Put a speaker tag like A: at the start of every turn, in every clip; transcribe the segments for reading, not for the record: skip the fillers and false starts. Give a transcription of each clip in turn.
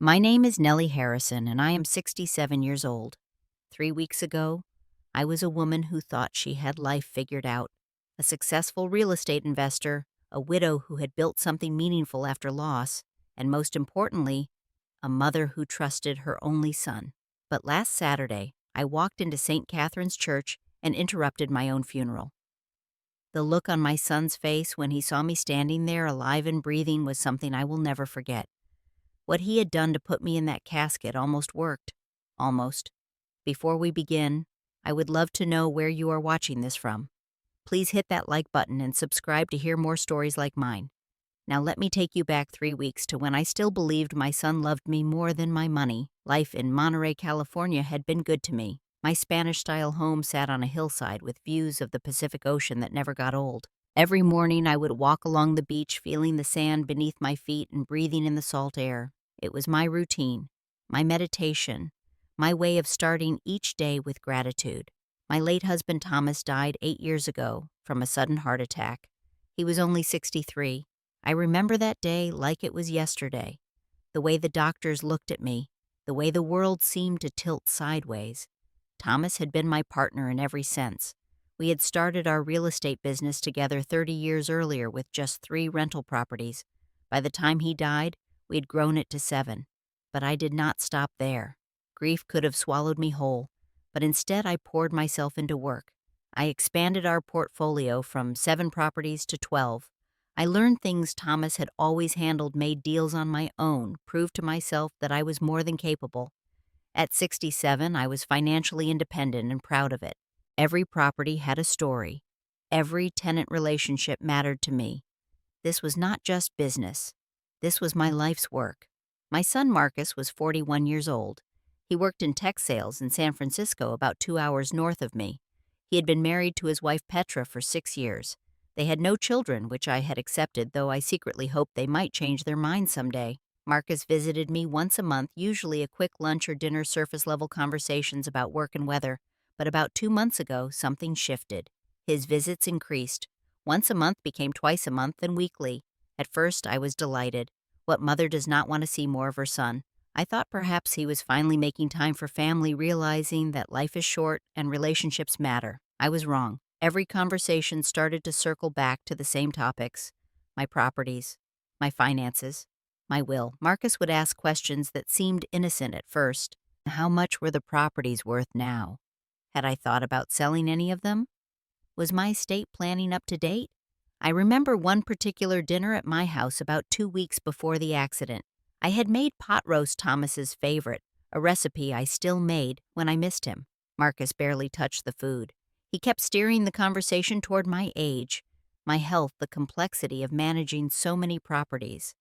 A: My name is Nellie Harrison, and I am 67 years old. 3 weeks ago, I was a woman who thought she had life figured out, a successful real estate investor, a widow who had built something meaningful after loss, and most importantly, a mother who trusted her only son. But last Saturday, I walked into St. Catherine's Church and interrupted my own funeral. The look on my son's face when he saw me standing there alive and breathing was something I will never forget. What he had done to put me in that casket almost worked. Almost. Before we begin, I would love to know where you are watching this from. Please hit that like button and subscribe to hear more stories like mine. Now let me take you back 3 weeks to when I still believed my son loved me more than my money. Life in Monterey, California had been good to me. My Spanish-style home sat on a hillside with views of the Pacific Ocean that never got old. Every morning I would walk along the beach feeling the sand beneath my feet and breathing in the salt air. It was my routine, my meditation, my way of starting each day with gratitude. My late husband Thomas died 8 years ago from a sudden heart attack. He was only 63. I remember that day like it was yesterday. The way the doctors looked at me, the way the world seemed to tilt sideways. Thomas had been my partner in every sense. We had started our real estate business together 30 years earlier with just 3 rental properties. By the time he died, we had grown it to 7. But I did not stop there. Grief could have swallowed me whole, but instead I poured myself into work. I expanded our portfolio from 7 properties to 12. I learned things Thomas had always handled, made deals on my own, proved to myself that I was more than capable. At 67, I was financially independent and proud of it. Every property had a story. Every tenant relationship mattered to me. This was not just business. This was my life's work. My son Marcus was 41 years old. He worked in tech sales in San Francisco, about 2 hours north of me. He had been married to his wife Petra for 6 years. They had no children, which I had accepted, though I secretly hoped they might change their minds someday. Marcus visited me once a month, usually a quick lunch or dinner, surface-level conversations about work and weather. But about 2 months ago, something shifted. His visits increased. Once a month became twice a month, then weekly. At first, I was delighted. What mother does not want to see more of her son? I thought perhaps he was finally making time for family, realizing that life is short and relationships matter. I was wrong. Every conversation started to circle back to the same topics: my properties, my finances, my will. Marcus would ask questions that seemed innocent at first. How much were the properties worth now? Had I thought about selling any of them? Was my estate planning up to date? I remember one particular dinner at my house about 2 weeks before the accident. I had made pot roast Thomas's favorite, a recipe I still made when I missed him. Marcus barely touched the food. He kept steering the conversation toward my age, my health, the complexity of managing so many properties.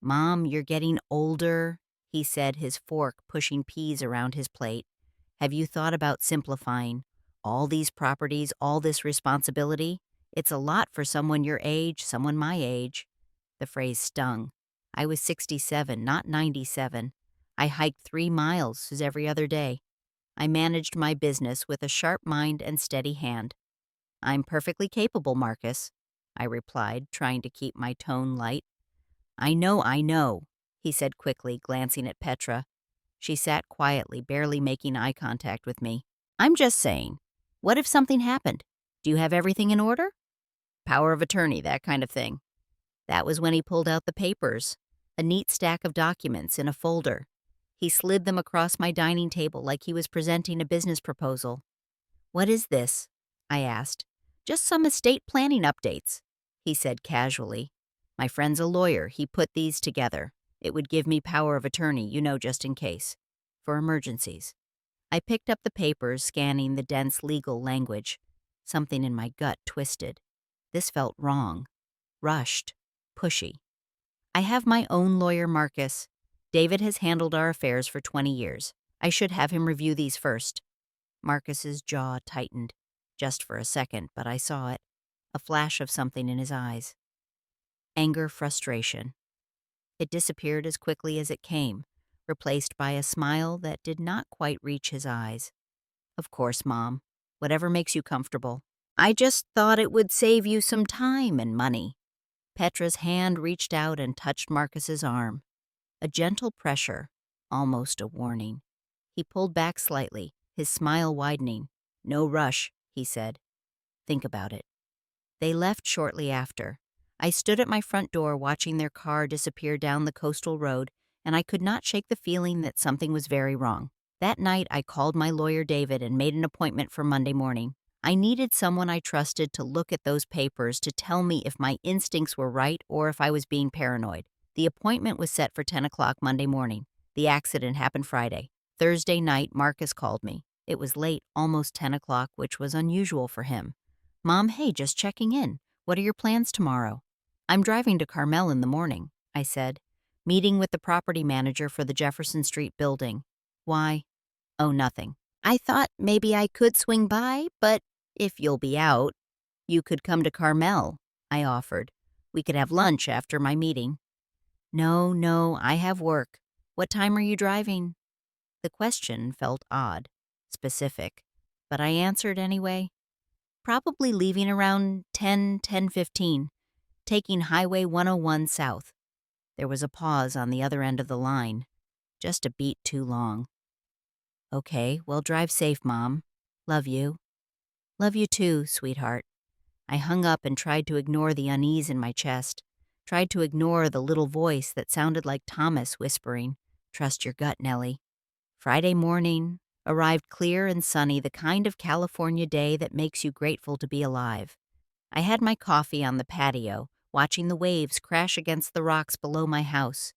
A: "Mom, you're getting older," he said, his fork pushing peas around his plate. "Have you thought about simplifying? All these properties, all this responsibility? It's a lot for someone your age, someone my age." The phrase stung. I was 67, not 97. I hiked 3 miles every other day. I managed my business with a sharp mind and steady hand. "I'm perfectly capable, Marcus," I replied, trying to keep my tone light. I know," he said quickly, glancing at Petra. She sat quietly, barely making eye contact with me. "I'm just saying, what if something happened? Do you have everything in order? Power of attorney, that kind of thing." That was when he pulled out the papers, a neat stack of documents in a folder. He slid them across my dining table like he was presenting a business proposal. "What is this?" I asked. "Just some estate planning updates," he said casually. "My friend's a lawyer. He put these together. It would give me power of attorney, just in case. For emergencies." I picked up the papers, scanning the dense legal language. Something in my gut twisted. This felt wrong. Rushed. Pushy. "I have my own lawyer, Marcus. David has handled our affairs for 20 years. I should have him review these first." Marcus's jaw tightened. Just for a second, but I saw it. A flash of something in his eyes. Anger, frustration. It disappeared as quickly as it came, replaced by a smile that did not quite reach his eyes. "Of course, Mom. Whatever makes you comfortable. I just thought it would save you some time and money." Petra's hand reached out and touched Marcus's arm. A gentle pressure, almost a warning. He pulled back slightly, his smile widening. "No rush," he said. "Think about it." They left shortly after. I stood at my front door watching their car disappear down the coastal road, and I could not shake the feeling that something was very wrong. That night, I called my lawyer David and made an appointment for Monday morning. I needed someone I trusted to look at those papers to tell me if my instincts were right or if I was being paranoid. The appointment was set for 10 o'clock Monday morning. The accident happened Friday. Thursday night, Marcus called me. It was late, almost 10 o'clock, which was unusual for him. "Mom, hey, just checking in. What are your plans tomorrow?" "I'm driving to Carmel in the morning," I said. "Meeting with the property manager for the Jefferson Street building." "Why?" "Oh, nothing. I thought maybe I could swing by, but if you'll be out, you could come to Carmel," I offered. "We could have lunch after my meeting." No, I have work. What time are you driving?" The question felt odd, specific, but I answered anyway. "Probably leaving around 10:15, taking Highway 101 south." There was a pause on the other end of the line, just a beat too long. "Okay, well, drive safe, Mom. Love you." "Love you too, sweetheart." I hung up and tried to ignore the unease in my chest, tried to ignore the little voice that sounded like Thomas whispering, "Trust your gut, Nellie." Friday morning arrived clear and sunny, the kind of California day that makes you grateful to be alive. I had my coffee on the patio, watching the waves crash against the rocks below my house.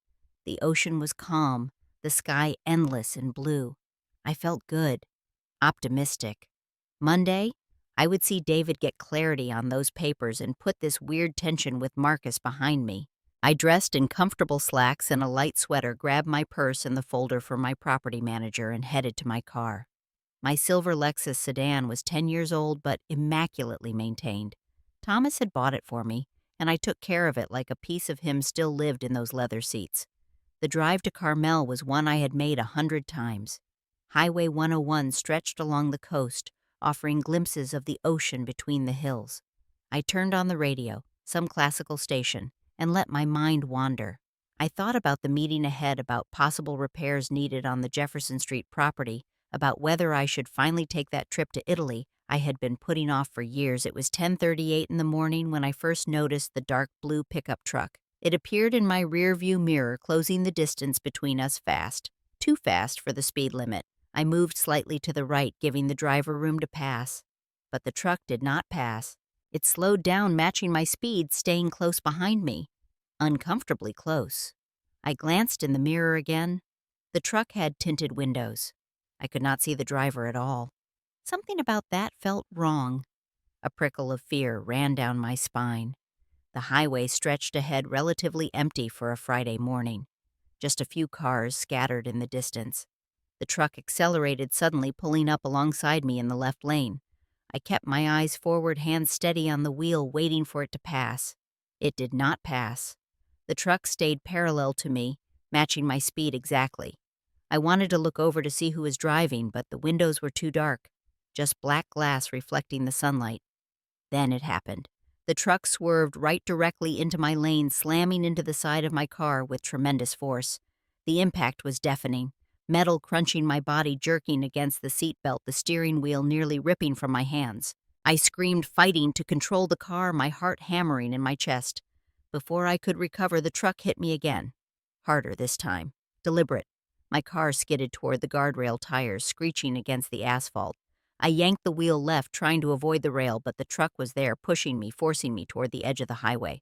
A: The ocean was calm, the sky endless and blue. I felt good, optimistic. Monday, I would see David get clarity on those papers and put this weird tension with Marcus behind me. I dressed in comfortable slacks and a light sweater, grabbed my purse and the folder for my property manager, and headed to my car. My silver Lexus sedan was 10 years old but immaculately maintained. Thomas had bought it for me, and I took care of it like a piece of him still lived in those leather seats. The drive to Carmel was one I had made 100 times. Highway 101 stretched along the coast, offering glimpses of the ocean between the hills. I turned on the radio, some classical station, and let my mind wander. I thought about the meeting ahead, about possible repairs needed on the Jefferson Street property, about whether I should finally take that trip to Italy I had been putting off for years. It was 10:38 in the morning when I first noticed the dark blue pickup truck. It appeared in my rearview mirror, closing the distance between us fast. Too fast for the speed limit. I moved slightly to the right, giving the driver room to pass. But the truck did not pass. It slowed down, matching my speed, staying close behind me. Uncomfortably close. I glanced in the mirror again. The truck had tinted windows. I could not see the driver at all. Something about that felt wrong. A prickle of fear ran down my spine. The highway stretched ahead, relatively empty for a Friday morning. Just a few cars scattered in the distance. The truck accelerated suddenly, pulling up alongside me in the left lane. I kept my eyes forward, hands steady on the wheel, waiting for it to pass. It did not pass. The truck stayed parallel to me, matching my speed exactly. I wanted to look over to see who was driving, but the windows were too dark, just black glass reflecting the sunlight. Then it happened. The truck swerved right directly into my lane, slamming into the side of my car with tremendous force. The impact was deafening. Metal crunching my body, jerking against the seatbelt, the steering wheel nearly ripping from my hands. I screamed, fighting to control the car, my heart hammering in my chest. Before I could recover, the truck hit me again. Harder this time. Deliberate. My car skidded toward the guardrail, tires screeching against the asphalt. I yanked the wheel left, trying to avoid the rail, but the truck was there, pushing me, forcing me toward the edge of the highway.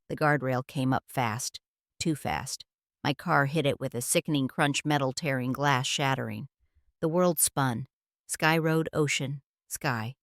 A: The guardrail came up fast. Too fast. My car hit it with a sickening crunch, metal tearing, glass shattering. The world spun. Sky road, ocean, sky.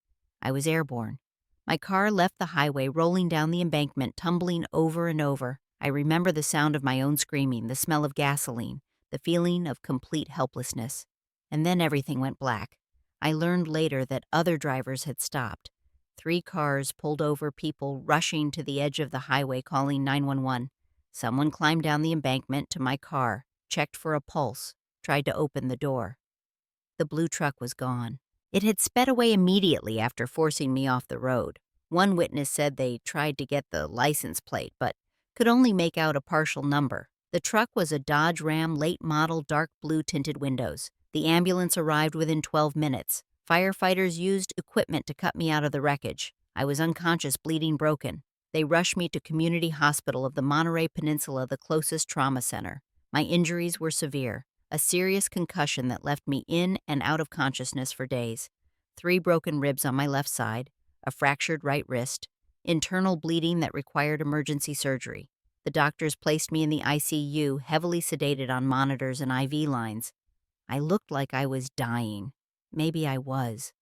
A: I was airborne. My car left the highway, rolling down the embankment, tumbling over and over. I remember the sound of my own screaming, the smell of gasoline, the feeling of complete helplessness. And then everything went black. I learned later that other drivers had stopped. 3 cars pulled over, people rushing to the edge of the highway, calling 911. Someone climbed down the embankment to my car, checked for a pulse, tried to open the door. The blue truck was gone. It had sped away immediately after forcing me off the road. One witness said they tried to get the license plate, but could only make out a partial number. The truck was a Dodge Ram late model dark blue tinted windows. The ambulance arrived within 12 minutes. Firefighters used equipment to cut me out of the wreckage. I was unconscious, bleeding, broken. They rushed me to Community Hospital of the Monterey Peninsula, the closest trauma center. My injuries were severe, a serious concussion that left me in and out of consciousness for days. 3 broken ribs on my left side, a fractured right wrist, internal bleeding that required emergency surgery. The doctors placed me in the ICU, heavily sedated on monitors and IV lines. I looked like I was dying. Maybe I was.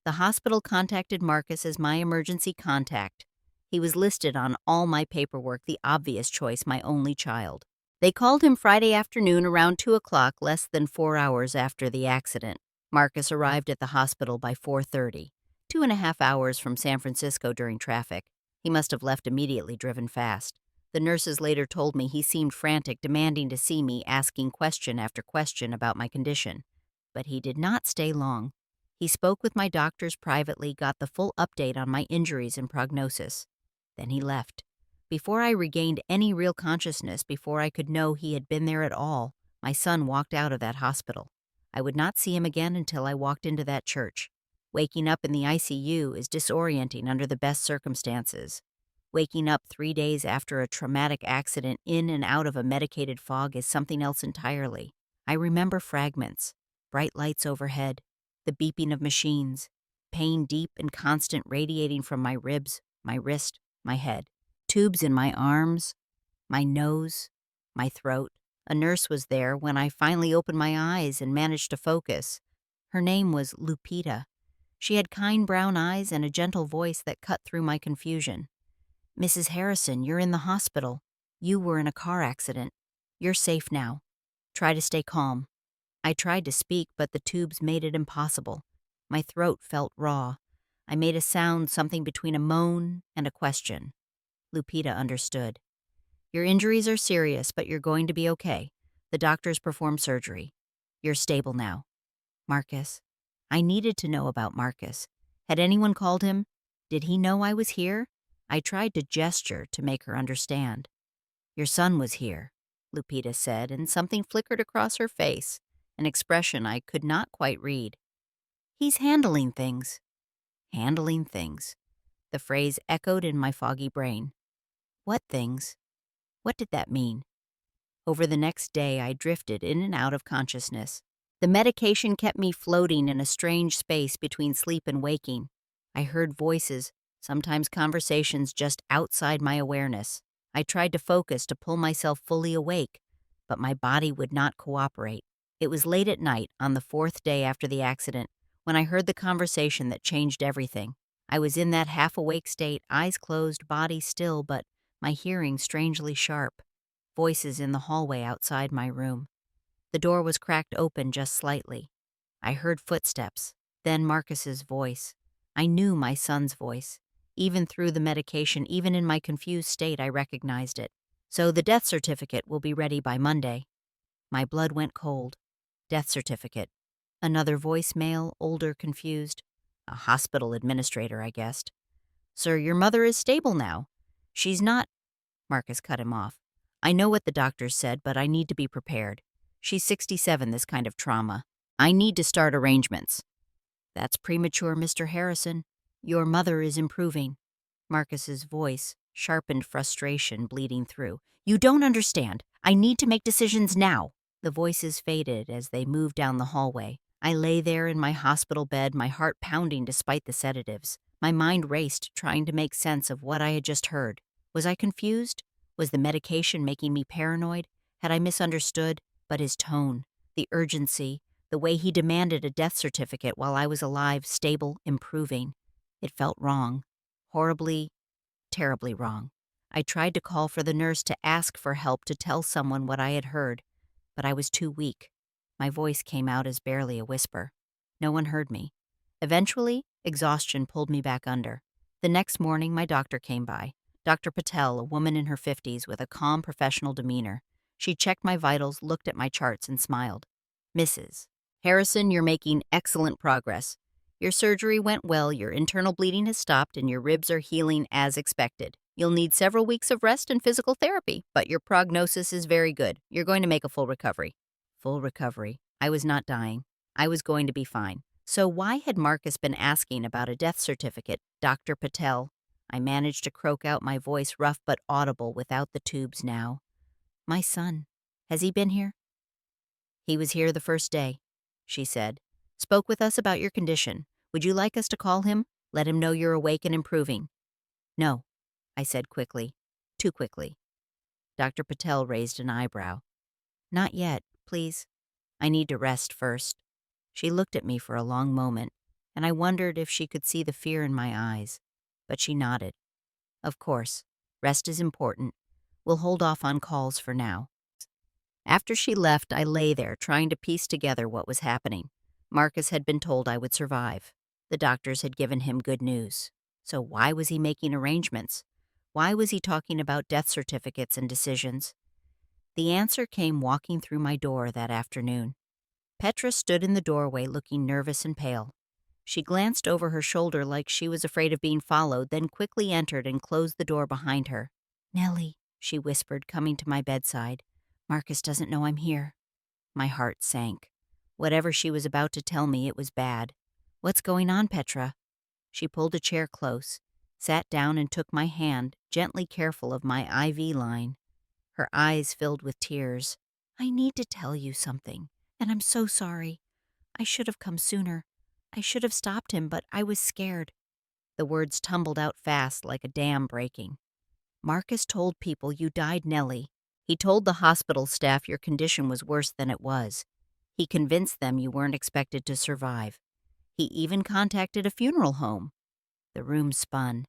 A: The hospital contacted Marcus as my emergency contact. He was listed on all my paperwork, the obvious choice, my only child. They called him Friday afternoon around 2 o'clock, less than 4 hours after the accident. Marcus arrived at the hospital by 4:30, 2.5 hours from San Francisco during traffic. He must have left immediately, driven fast. The nurses later told me he seemed frantic, demanding to see me, asking question after question about my condition. But he did not stay long. He spoke with my doctors privately, got the full update on my injuries and prognosis. Then he left. Before I regained any real consciousness, before I could know he had been there at all, my son walked out of that hospital. I would not see him again until I walked into that church. Waking up in the ICU is disorienting under the best circumstances. Waking up 3 days after a traumatic accident in and out of a medicated fog is something else entirely. I remember fragments, bright lights overhead, the beeping of machines, pain deep and constant radiating from my ribs, my wrist, my head, tubes in my arms, my nose, my throat. A nurse was there when I finally opened my eyes and managed to focus. Her name was Lupita. She had kind brown eyes and a gentle voice that cut through my confusion. "Mrs. Harrison, you're in the hospital. You were in a car accident. You're safe now. Try to stay calm." I tried to speak, but the tubes made it impossible. My throat felt raw. I made a sound, something between a moan and a question. Lupita understood. "Your injuries are serious, but you're going to be okay. The doctors performed surgery. You're stable now." Marcus. I needed to know about Marcus. Had anyone called him? Did he know I was here? I tried to gesture to make her understand. "Your son was here," Lupita said, and something flickered across her face, an expression I could not quite read. "He's handling things." Handling things. The phrase echoed in my foggy brain. What things? What did that mean? Over the next day, I drifted in and out of consciousness. The medication kept me floating in a strange space between sleep and waking. I heard voices, sometimes conversations just outside my awareness. I tried to focus to pull myself fully awake, but my body would not cooperate. It was late at night, on the 4th day after the accident, when I heard the conversation that changed everything. I was in that half-awake state, eyes closed, body still, but my hearing strangely sharp. Voices in the hallway outside my room. The door was cracked open just slightly. I heard footsteps, then Marcus's voice. I knew my son's voice. Even through the medication, even in my confused state, I recognized it. "So the death certificate will be ready by Monday." My blood went cold. Death certificate. Another voicemail, older, confused. A hospital administrator, I guessed. "Sir, your mother is stable now. She's not—" Marcus cut him off. "I know what the doctors said, but I need to be prepared. She's 67, this kind of trauma. I need to start arrangements." "That's premature, Mr. Harrison. Your mother is improving." Marcus's voice, sharpened frustration bleeding through. "You don't understand. I need to make decisions now." The voices faded as they moved down the hallway. I lay there in my hospital bed, my heart pounding despite the sedatives. My mind raced, trying to make sense of what I had just heard. Was I confused? Was the medication making me paranoid? Had I misunderstood? But his tone, the urgency, the way he demanded a death certificate while I was alive, stable, improving. It felt wrong. Horribly, terribly wrong. I tried to call for the nurse to ask for help, to tell someone what I had heard, but I was too weak. My voice came out as barely a whisper. No one heard me. Eventually, exhaustion pulled me back under. The next morning, my doctor came by. Dr. Patel, a woman in her 50s with a calm professional demeanor. She checked my vitals, looked at my charts, and smiled. "Mrs. Harrison, you're making excellent progress. Your surgery went well, your internal bleeding has stopped, and your ribs are healing as expected. You'll need several weeks of rest and physical therapy, but your prognosis is very good. You're going to make a full recovery. Full recovery. I was not dying. I was going to be fine. So why had Marcus been asking about a death certificate, Dr. Patel? I managed to croak out my voice rough but audible without the tubes now. My son. Has he been here? He was here the first day, she said. Spoke with us about your condition. Would you like us to call him? Let him know you're awake and improving. No, I said quickly. Too quickly. Dr. Patel raised an eyebrow. Not yet, please. I need to rest first. She looked at me for a long moment, and I wondered if she could see the fear in my eyes. But she nodded. Of course. Rest is important. We'll hold off on calls for now. After she left, I lay there trying to piece together what was happening. Marcus had been told I would survive. The doctors had given him good news. So why was he making arrangements? Why was he talking about death certificates and decisions? The answer came walking through my door that afternoon. Petra stood in the doorway looking nervous and pale. She glanced over her shoulder like she was afraid of being followed, then quickly entered and closed the door behind her. Nellie, she whispered, coming to my bedside. Marcus doesn't know I'm here. My heart sank. Whatever she was about to tell me, it was bad. What's going on, Petra? She pulled a chair close, sat down and took my hand, gently careful of my IV line. Her eyes filled with tears. I need to tell you something, and I'm so sorry. I should have come sooner. I should have stopped him, but I was scared. The words tumbled out fast like a dam breaking. Marcus told people you died, Nellie. He told the hospital staff your condition was worse than it was. He convinced them you weren't expected to survive. He even contacted a funeral home. The room spun.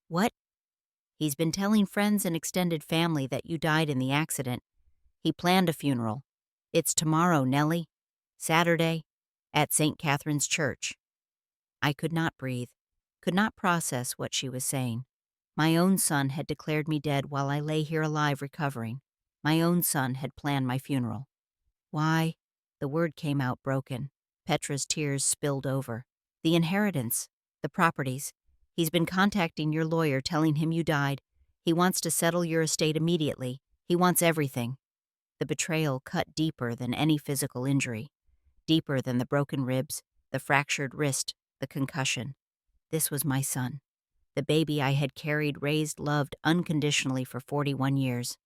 A: What? He's been telling friends and extended family that you died in the accident. He planned a funeral. It's tomorrow, Nellie. Saturday, at St. Catherine's Church. I could not breathe, could not process what she was saying. My own son had declared me dead while I lay here alive recovering. My own son had planned my funeral. Why? The word came out broken. Petra's tears spilled over. The inheritance. The properties. He's been contacting your lawyer telling him you died. He wants to settle your estate immediately. He wants everything. The betrayal cut deeper than any physical injury. Deeper than the broken ribs, the fractured wrist, the concussion. This was my son. The baby I had carried, raised, loved unconditionally for 41 years.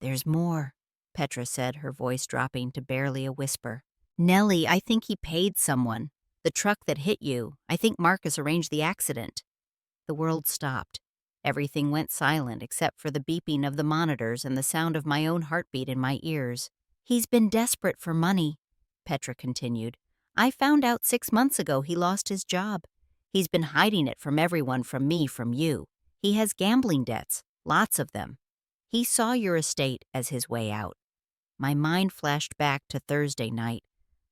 A: There's more, Petra said, her voice dropping to barely a whisper. Nellie, I think he paid someone. The truck that hit you. I think Marcus arranged the accident. The world stopped. Everything went silent except for the beeping of the monitors and the sound of my own heartbeat in my ears. He's been desperate for money, Petra continued. I found out 6 months ago he lost his job. He's been hiding it from everyone, from me, from you. He has gambling debts, lots of them. He saw your estate as his way out. My mind flashed back to Thursday night.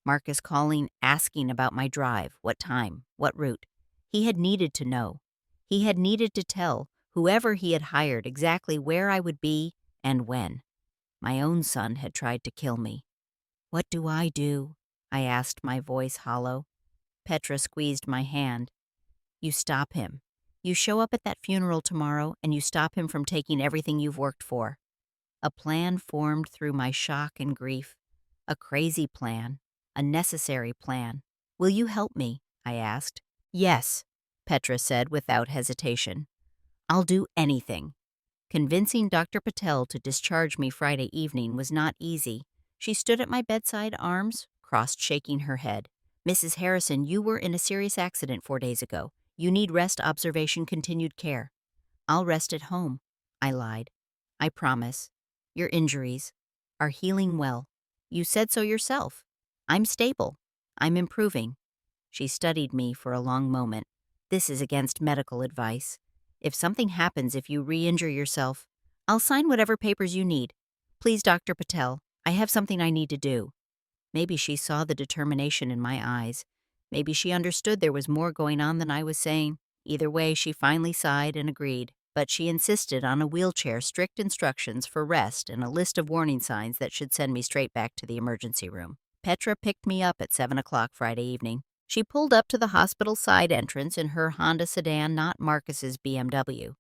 A: Marcus calling, asking about my drive, what time, what route. He had needed to know. He had needed to tell whoever he had hired exactly where I would be and when. My own son had tried to kill me. What do? I asked, my voice hollow. Petra squeezed my hand. You stop him. You show up at that funeral tomorrow and you stop him from taking everything you've worked for. A plan formed through my shock and grief. A crazy plan. A necessary plan. Will you help me? I asked. Yes, Petra said without hesitation. I'll do anything. Convincing Dr. Patel to discharge me Friday evening was not easy. She stood at my bedside, arms crossed, shaking her head. Mrs. Harrison, you were in a serious accident 4 days ago. You need rest, observation, continued care. I'll rest at home, I lied. I promise. Your injuries are healing well. You said so yourself. I'm stable. I'm improving. She studied me for a long moment. This is against medical advice. If something happens, if you re-injure yourself, I'll sign whatever papers you need. Please, Dr. Patel, I have something I need to do. Maybe she saw the determination in my eyes. Maybe she understood there was more going on than I was saying. Either way, she finally sighed and agreed, but she insisted on a wheelchair, strict instructions for rest, and a list of warning signs that should send me straight back to the emergency room. Petra picked me up at 7 o'clock Friday evening. She pulled up to the hospital side entrance in her Honda sedan, not Marcus's BMW.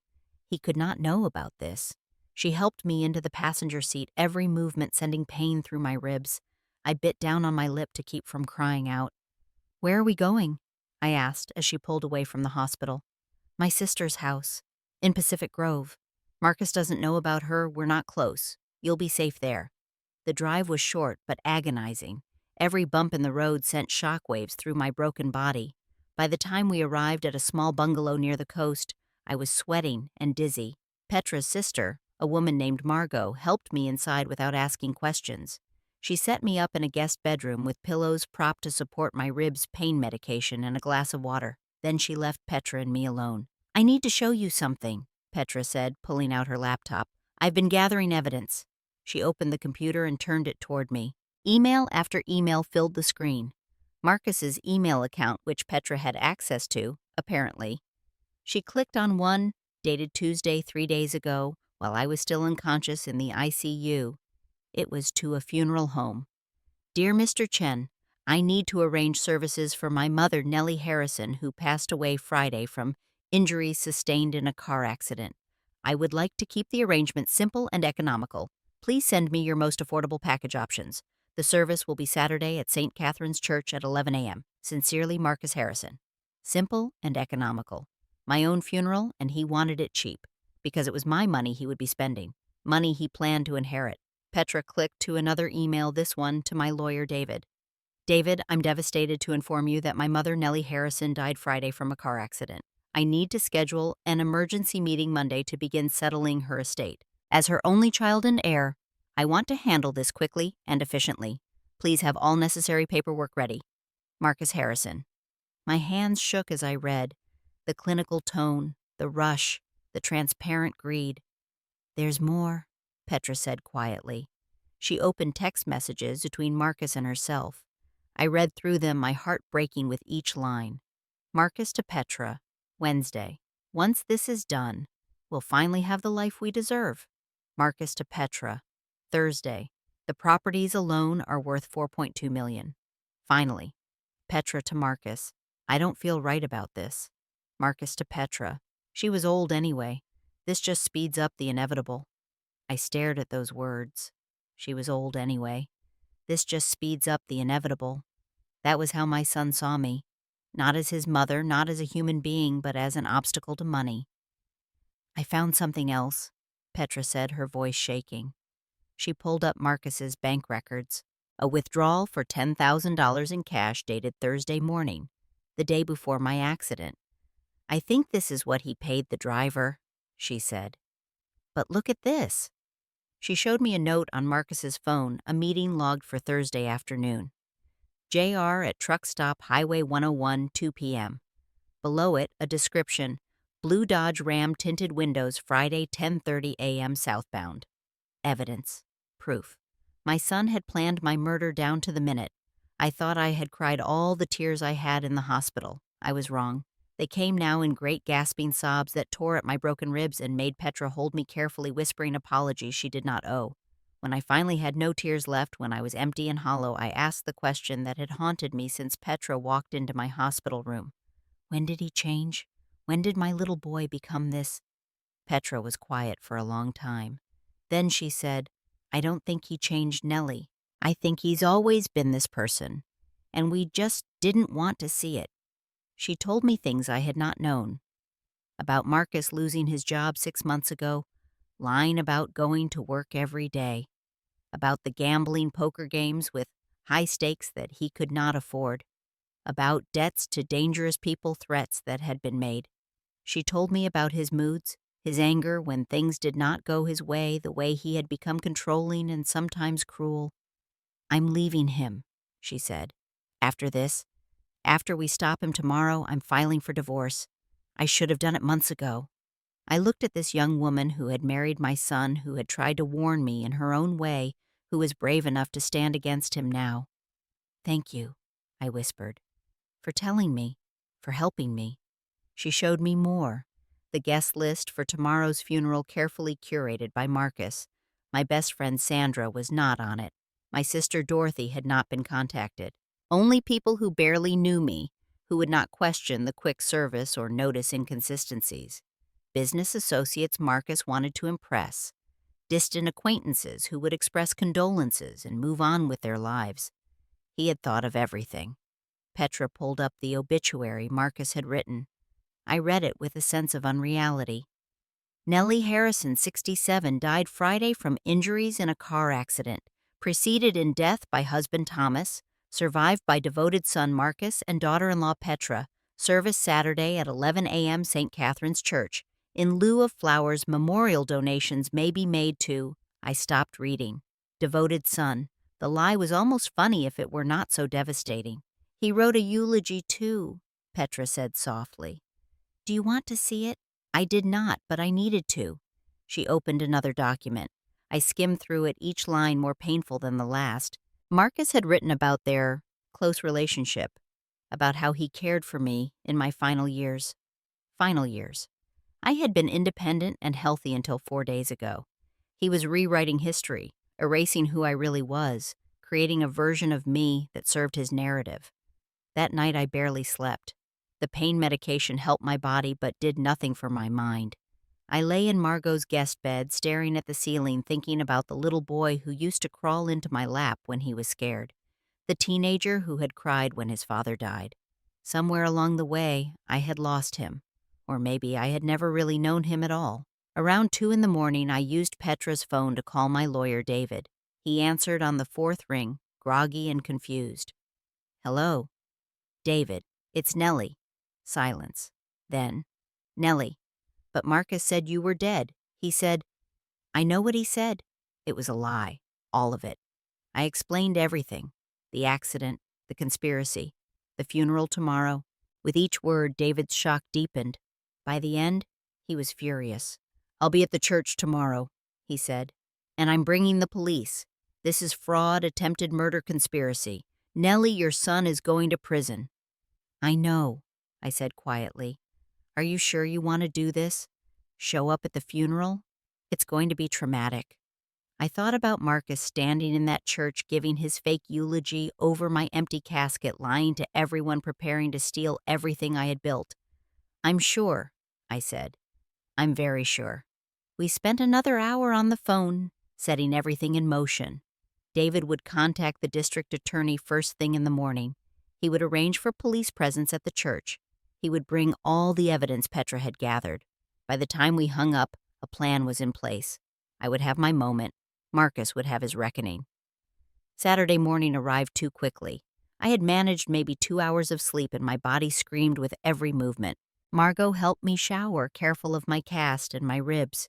A: He could not know about this. She helped me into the passenger seat, every movement sending pain through my ribs. I bit down on my lip to keep from crying out. "Where are we going?" I asked as she pulled away from the hospital. "My sister's house, in Pacific Grove. Marcus doesn't know about her, we're not close. You'll be safe there." The drive was short but agonizing. Every bump in the road sent shockwaves through my broken body. By the time we arrived at a small bungalow near the coast, I was sweating and dizzy. Petra's sister, a woman named Margot, helped me inside without asking questions. She set me up in a guest bedroom with pillows propped to support my ribs, pain medication, and a glass of water. Then she left Petra and me alone. "I need to show you something," Petra said, pulling out her laptop. "I've been gathering evidence." She opened the computer and turned it toward me. Email after email filled the screen. Marcus's email account, which Petra had access to, apparently. She clicked on one, dated Tuesday 3 days ago, while I was still unconscious in the ICU. It was to a funeral home. "Dear Mr. Chen, I need to arrange services for my mother, Nellie Harrison, who passed away Friday from injuries sustained in a car accident. I would like to keep the arrangement simple and economical. Please send me your most affordable package options. The service will be Saturday at St. Catherine's Church at 11 a.m. Sincerely, Marcus Harrison." Simple and economical. My own funeral, and he wanted it cheap, because it was my money he would be spending, money he planned to inherit. Petra clicked to another email, this one to my lawyer, David. "David, I'm devastated to inform you that my mother, Nellie Harrison, died Friday from a car accident. I need to schedule an emergency meeting Monday to begin settling her estate. As her only child and heir, I want to handle this quickly and efficiently. Please have all necessary paperwork ready. Marcus Harrison." My hands shook as I read. The clinical tone, the rush, the transparent greed. "There's more," Petra said quietly. She opened text messages between Marcus and herself. I read through them, my heart breaking with each line. Marcus to Petra, Wednesday. "Once this is done, we'll finally have the life we deserve." Marcus to Petra, Thursday. "The properties alone are worth $4.2 million. Finally." Petra to Marcus, "I don't feel right about this." Marcus to Petra, "She was old anyway. This just speeds up the inevitable." I stared at those words. She was old anyway. This just speeds up the inevitable. That was how my son saw me. Not as his mother, not as a human being, but as an obstacle to money. "I found something else," Petra said, her voice shaking. She pulled up Marcus's bank records. A withdrawal for $10,000 in cash dated Thursday morning, the day before my accident. "I think this is what he paid the driver," she said. "But look at this." She showed me a note on Marcus's phone, a meeting logged for Thursday afternoon. "JR at Truck Stop Highway 101, 2 p.m. Below it, a description, "Blue Dodge Ram tinted windows Friday 10:30 a.m. southbound." Evidence. Proof. My son had planned my murder down to the minute. I thought I had cried all the tears I had in the hospital. I was wrong. They came now in great gasping sobs that tore at my broken ribs and made Petra hold me carefully, whispering apologies she did not owe. When I finally had no tears left, when I was empty and hollow, I asked the question that had haunted me since Petra walked into my hospital room. When did he change? When did my little boy become this? Petra was quiet for a long time. Then she said, "I don't think he changed Nellie. I think he's always been this person, and we just didn't want to see it." She told me things I had not known. About Marcus losing his job 6 months ago, lying about going to work every day, about the gambling poker games with high stakes that he could not afford, about debts to dangerous people, threats that had been made. She told me about his moods, his anger when things did not go his way, the way he had become controlling and sometimes cruel. "I'm leaving him," she said. "After this, after we stop him tomorrow, I'm filing for divorce. I should have done it months ago." I looked at this young woman who had married my son, who had tried to warn me in her own way, who was brave enough to stand against him now. "Thank you," I whispered, "for telling me, for helping me." She showed me more. The guest list for tomorrow's funeral, carefully curated by Marcus. My best friend Sandra was not on it. My sister Dorothy had not been contacted. Only people who barely knew me, who would not question the quick service or notice inconsistencies. business associates Marcus wanted to impress, distant acquaintances who would express condolences and move on with their lives. He had thought of everything. Petra pulled up the obituary Marcus had written. I read it with a sense of unreality. Nellie Harrison, 67, died Friday from injuries in a car accident, preceded in death by husband Thomas, survived by devoted son Marcus and daughter-in-law Petra. Service Saturday at 11 a.m. St. Catherine's Church. In lieu of flowers, memorial donations may be made to. I stopped reading. Devoted son. The lie was almost funny if it were not so devastating. He wrote a eulogy too, Petra said softly. Do you want to see it? I did not, but I needed to. She opened another document. I skimmed through it, each line more painful than the last. Marcus had written about their close relationship, about how he cared for me in my final years. Final years. I had been independent and healthy until 4 days ago. He was rewriting history, erasing who I really was, creating a version of me that served his narrative. That night I barely slept. The pain medication helped my body but did nothing for my mind. I lay in Margot's guest bed, staring at the ceiling, thinking about the little boy who used to crawl into my lap when he was scared, the teenager who had cried when his father died. Somewhere along the way, I had lost him, or maybe I had never really known him at all. Around 2 in the morning, I used Petra's phone to call my lawyer, David. He answered on the 4th ring, groggy and confused. Hello? David, it's Nellie. Silence. Then, Nellie, but Marcus said you were dead. He said, I know what he said. It was a lie. All of it. I explained everything. The accident, the conspiracy, the funeral tomorrow. With each word, David's shock deepened. By the end, he was furious. I'll be at the church tomorrow, he said. And I'm bringing the police. This is fraud, attempted murder conspiracy. Nellie, your son is going to prison. I know, I said quietly. Are you sure you want to do this? Show up at the funeral? It's going to be traumatic. I thought about Marcus standing in that church giving his fake eulogy over my empty casket, lying to everyone, preparing to steal everything I had built. I'm sure, I said. I'm very sure. We spent another hour on the phone, setting everything in motion. David would contact the district attorney first thing in the morning. He would arrange for police presence at the church. He would bring all the evidence Petra had gathered. By the time we hung up, a plan was in place. I would have my moment. Marcus would have his reckoning. Saturday morning arrived too quickly. I had managed maybe 2 hours of sleep and my body screamed with every movement. Margot helped me shower, careful of my cast and my ribs.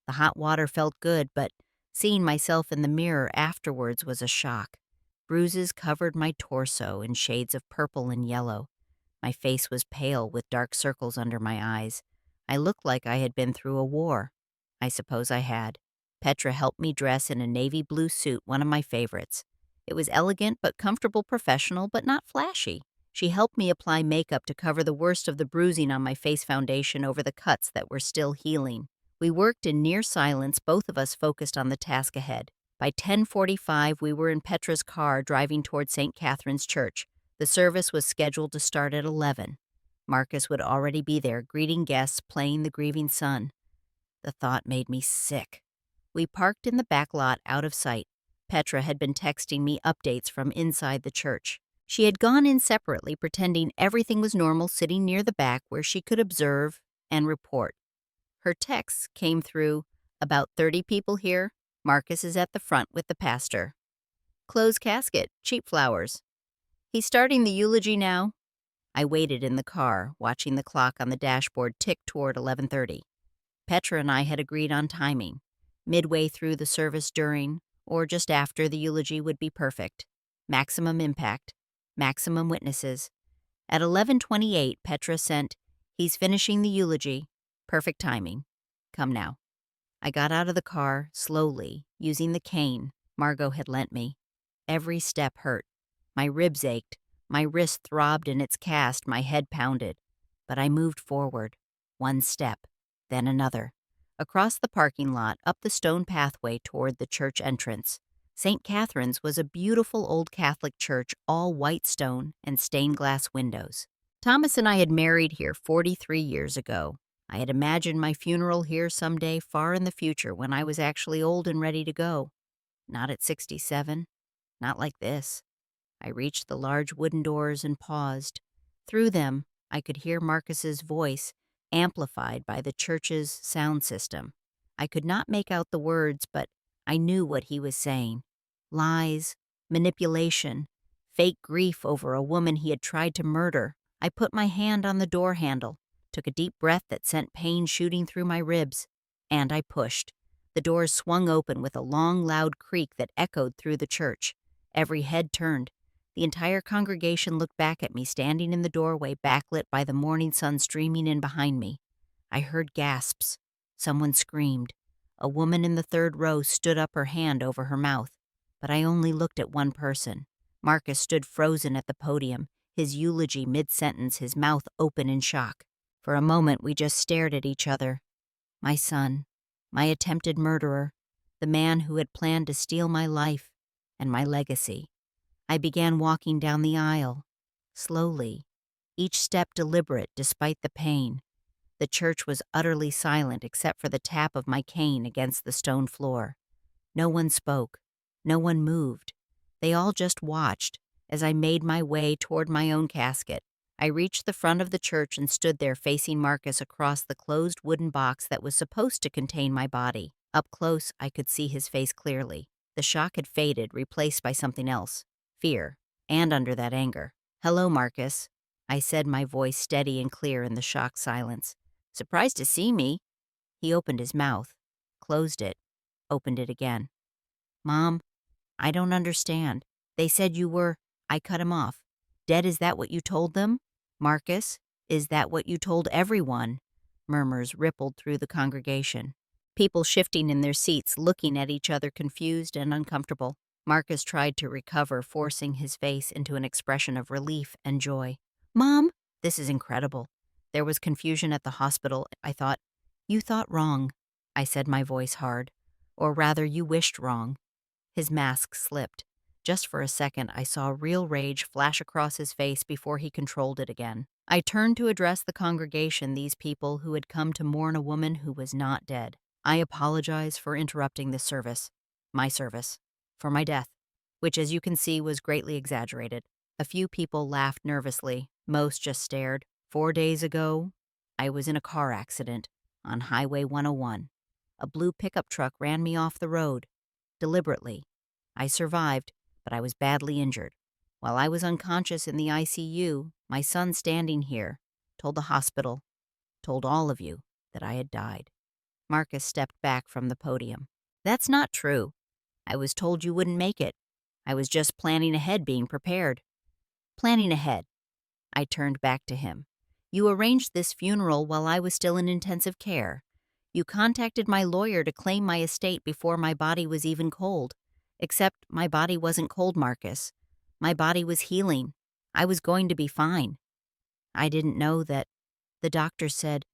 A: The hot water felt good, but seeing myself in the mirror afterwards was a shock. Bruises covered my torso in shades of purple and yellow. My face was pale with dark circles under my eyes. I looked like I had been through a war. I suppose I had. Petra helped me dress in a navy blue suit, one of my favorites. It was elegant but comfortable, professional but not flashy. She helped me apply makeup to cover the worst of the bruising on my face, foundation over the cuts that were still healing. We worked in near silence, both of us focused on the task ahead. By 10:45, we were in Petra's car driving toward St. Catherine's Church. The service was scheduled to start at 11. Marcus would already be there, greeting guests, playing the grieving son. The thought made me sick. We parked in the back lot out of sight. Petra had been texting me updates from inside the church. She had gone in separately, pretending everything was normal, sitting near the back where she could observe and report. Her texts came through, about 30 people here. Marcus is at the front with the pastor. Closed casket, cheap flowers. He's starting the eulogy now. I waited in the car, watching the clock on the dashboard tick toward 11:30. Petra and I had agreed on timing. Midway through the service, during, or just after the eulogy would be perfect. Maximum impact. Maximum witnesses. At 11:28, Petra sent, he's finishing the eulogy. Perfect timing. Come now. I got out of the car, slowly, using the cane Margot had lent me. Every step hurt. My ribs ached. My wrist throbbed in its cast. My head pounded. But I moved forward. One step, then another. Across the parking lot, up the stone pathway toward the church entrance. St. Catherine's was a beautiful old Catholic church, all white stone and stained glass windows. Thomas and I had married here 43 years ago. I had imagined my funeral here someday far in the future when I was actually old and ready to go. Not at 67. Not like this. I reached the large wooden doors and paused. Through them, I could hear Marcus's voice, amplified by the church's sound system. I could not make out the words, but I knew what he was saying. Lies, manipulation, fake grief over a woman he had tried to murder. I put my hand on the door handle, took a deep breath that sent pain shooting through my ribs, and I pushed. The doors swung open with a long, loud creak that echoed through the church. Every head turned. The entire congregation looked back at me, standing in the doorway, backlit by the morning sun streaming in behind me. I heard gasps. Someone screamed. A woman in the third row stood up, her hand over her mouth. But I only looked at one person. Marcus stood frozen at the podium, his eulogy mid-sentence, his mouth open in shock. For a moment, we just stared at each other. My son, my attempted murderer, the man who had planned to steal my life and my legacy. I began walking down the aisle, slowly, each step deliberate despite the pain. The church was utterly silent except for the tap of my cane against the stone floor. No one spoke. No one moved. They all just watched as I made my way toward my own casket. I reached the front of the church and stood there facing Marcus across the closed wooden box that was supposed to contain my body. Up close, I could see his face clearly. The shock had faded, replaced by something else. Fear, and under that anger. "Hello, Marcus," I said, my voice steady and clear in the shocked silence. "Surprised to see me." He opened his mouth, closed it, opened it again. "Mom, I don't understand. They said you were—" I cut him off. "Dead, is that what you told them? Marcus, is that what you told everyone?" Murmurs rippled through the congregation. People shifting in their seats, looking at each other confused and uncomfortable. Marcus tried to recover, forcing his face into an expression of relief and joy. "Mom, this is incredible." There was confusion at the hospital. I thought, "You thought wrong," I said, my voice hard. "Or rather, you wished wrong." His mask slipped. Just for a second, I saw real rage flash across his face before he controlled it again. I turned to address the congregation, these people who had come to mourn a woman who was not dead. "I apologize for interrupting this service. My service. For my death, which, as you can see, was greatly exaggerated." A few people laughed nervously. Most just stared. 4 days ago, I was in a car accident on Highway 101. A blue pickup truck ran me off the road. Deliberately. I survived, but I was badly injured. While I was unconscious in the ICU, my son standing here told the hospital, told all of you, that I had died. Marcus stepped back from the podium. "That's not true. I was told you wouldn't make it. I was just planning ahead, being prepared." "Planning ahead." I turned back to him. "You arranged this funeral while I was still in intensive care. You contacted my lawyer to claim my estate before my body was even cold. Except my body wasn't cold, Marcus. My body was healing. I was going to be fine. I didn't know that. The doctor said